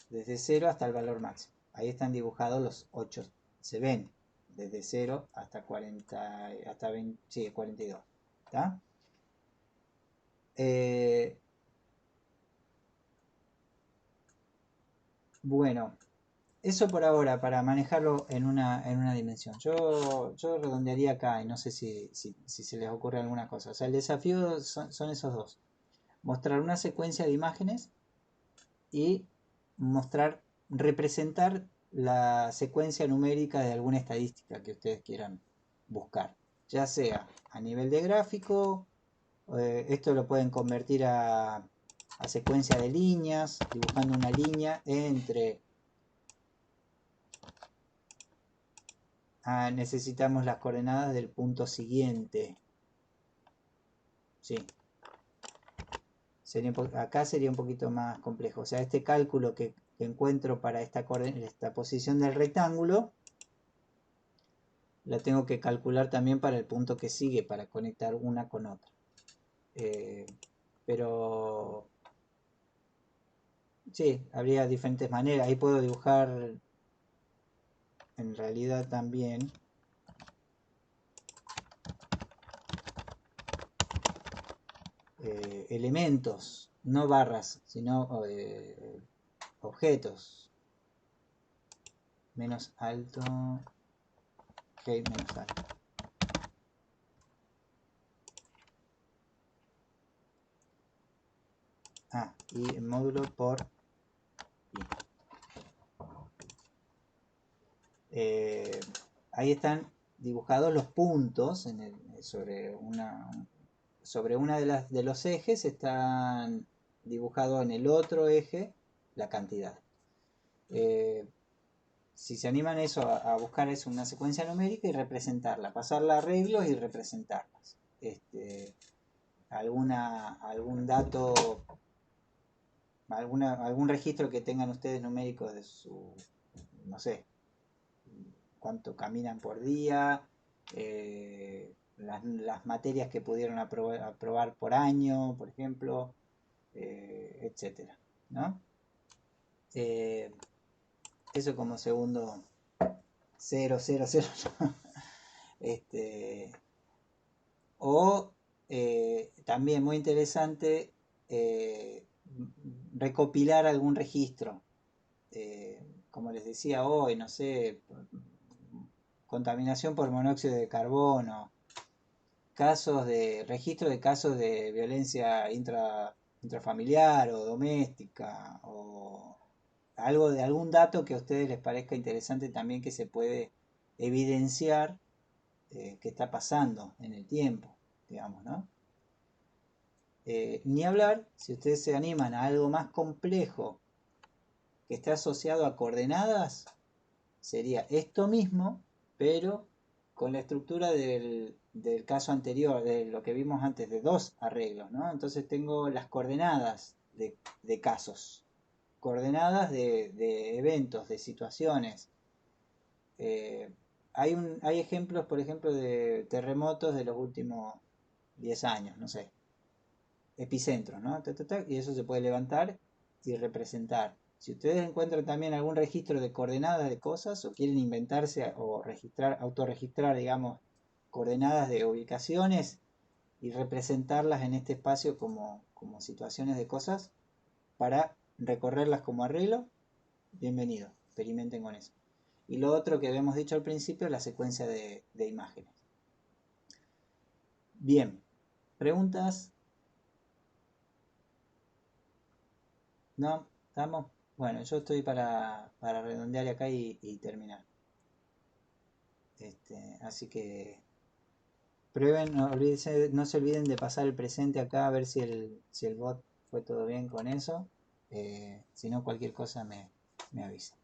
desde 0 hasta el valor máximo. Ahí están dibujados los 8. Se ven desde 0 hasta 40, hasta 20, sí, 42. ¿Está? Bueno, eso por ahora, para manejarlo en una dimensión. Yo redondearía acá y no sé si se les ocurre alguna cosa. O sea, el desafío son esos dos. Mostrar una secuencia de imágenes y representar la secuencia numérica de alguna estadística que ustedes quieran buscar. Ya sea a nivel de gráfico, esto lo pueden convertir a secuencia de líneas, dibujando una línea entre... necesitamos las coordenadas del punto siguiente. Sí. Acá sería un poquito más complejo. O sea, este cálculo que encuentro para esta posición del rectángulo, la tengo que calcular también para el punto que sigue, para conectar una con otra. Pero sí, habría diferentes maneras. Ahí puedo dibujar en realidad también elementos, no barras, sino objetos. Menos alto, menos alto. Y el módulo por pi. ahí están dibujados los puntos sobre una de los ejes, están dibujados en el otro eje la cantidad. Si se animan eso a buscar eso, una secuencia numérica y representarla, pasarla a arreglos y representarlas. Algún dato, algún registro que tengan ustedes numérico de su, no sé, cuánto caminan por día, las materias que pudieron aprobar por año, por ejemplo, etcétera, ¿no? Eso como segundo 000. Este, o también muy interesante recopilar algún registro. Como les decía hoy, no sé, contaminación por monóxido de carbono, registro de casos de violencia intrafamiliar o doméstica, o algo de algún dato que a ustedes les parezca interesante también que se puede evidenciar que está pasando en el tiempo, digamos, ¿no? Ni hablar, si ustedes se animan a algo más complejo que esté asociado a coordenadas, sería esto mismo, pero con la estructura del caso anterior, de lo que vimos antes, de dos arreglos, ¿no? Entonces tengo las coordenadas de casos, coordenadas de eventos, de situaciones. Hay ejemplos, por ejemplo, de terremotos de los últimos 10 años, no sé, epicentros, ¿no? Y eso se puede levantar y representar. Si ustedes encuentran también algún registro de coordenadas de cosas o quieren inventarse o autorregistrar, digamos, coordenadas de ubicaciones y representarlas en este espacio como situaciones de cosas para recorrerlas como arreglo, bienvenido, experimenten con eso. Y lo otro que habíamos dicho al principio, la secuencia de imágenes. Bien, ¿preguntas? ¿No? ¿Estamos? Bueno, yo estoy para redondear acá y terminar. Así que prueben, no se olviden de pasar el presente acá a ver si el bot fue todo bien con eso. Si no, cualquier cosa me avisa.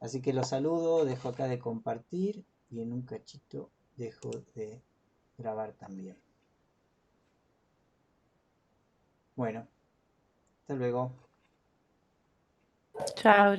Así que los saludo, dejo acá de compartir y en un cachito dejo de grabar también. Bueno, hasta luego. Chao.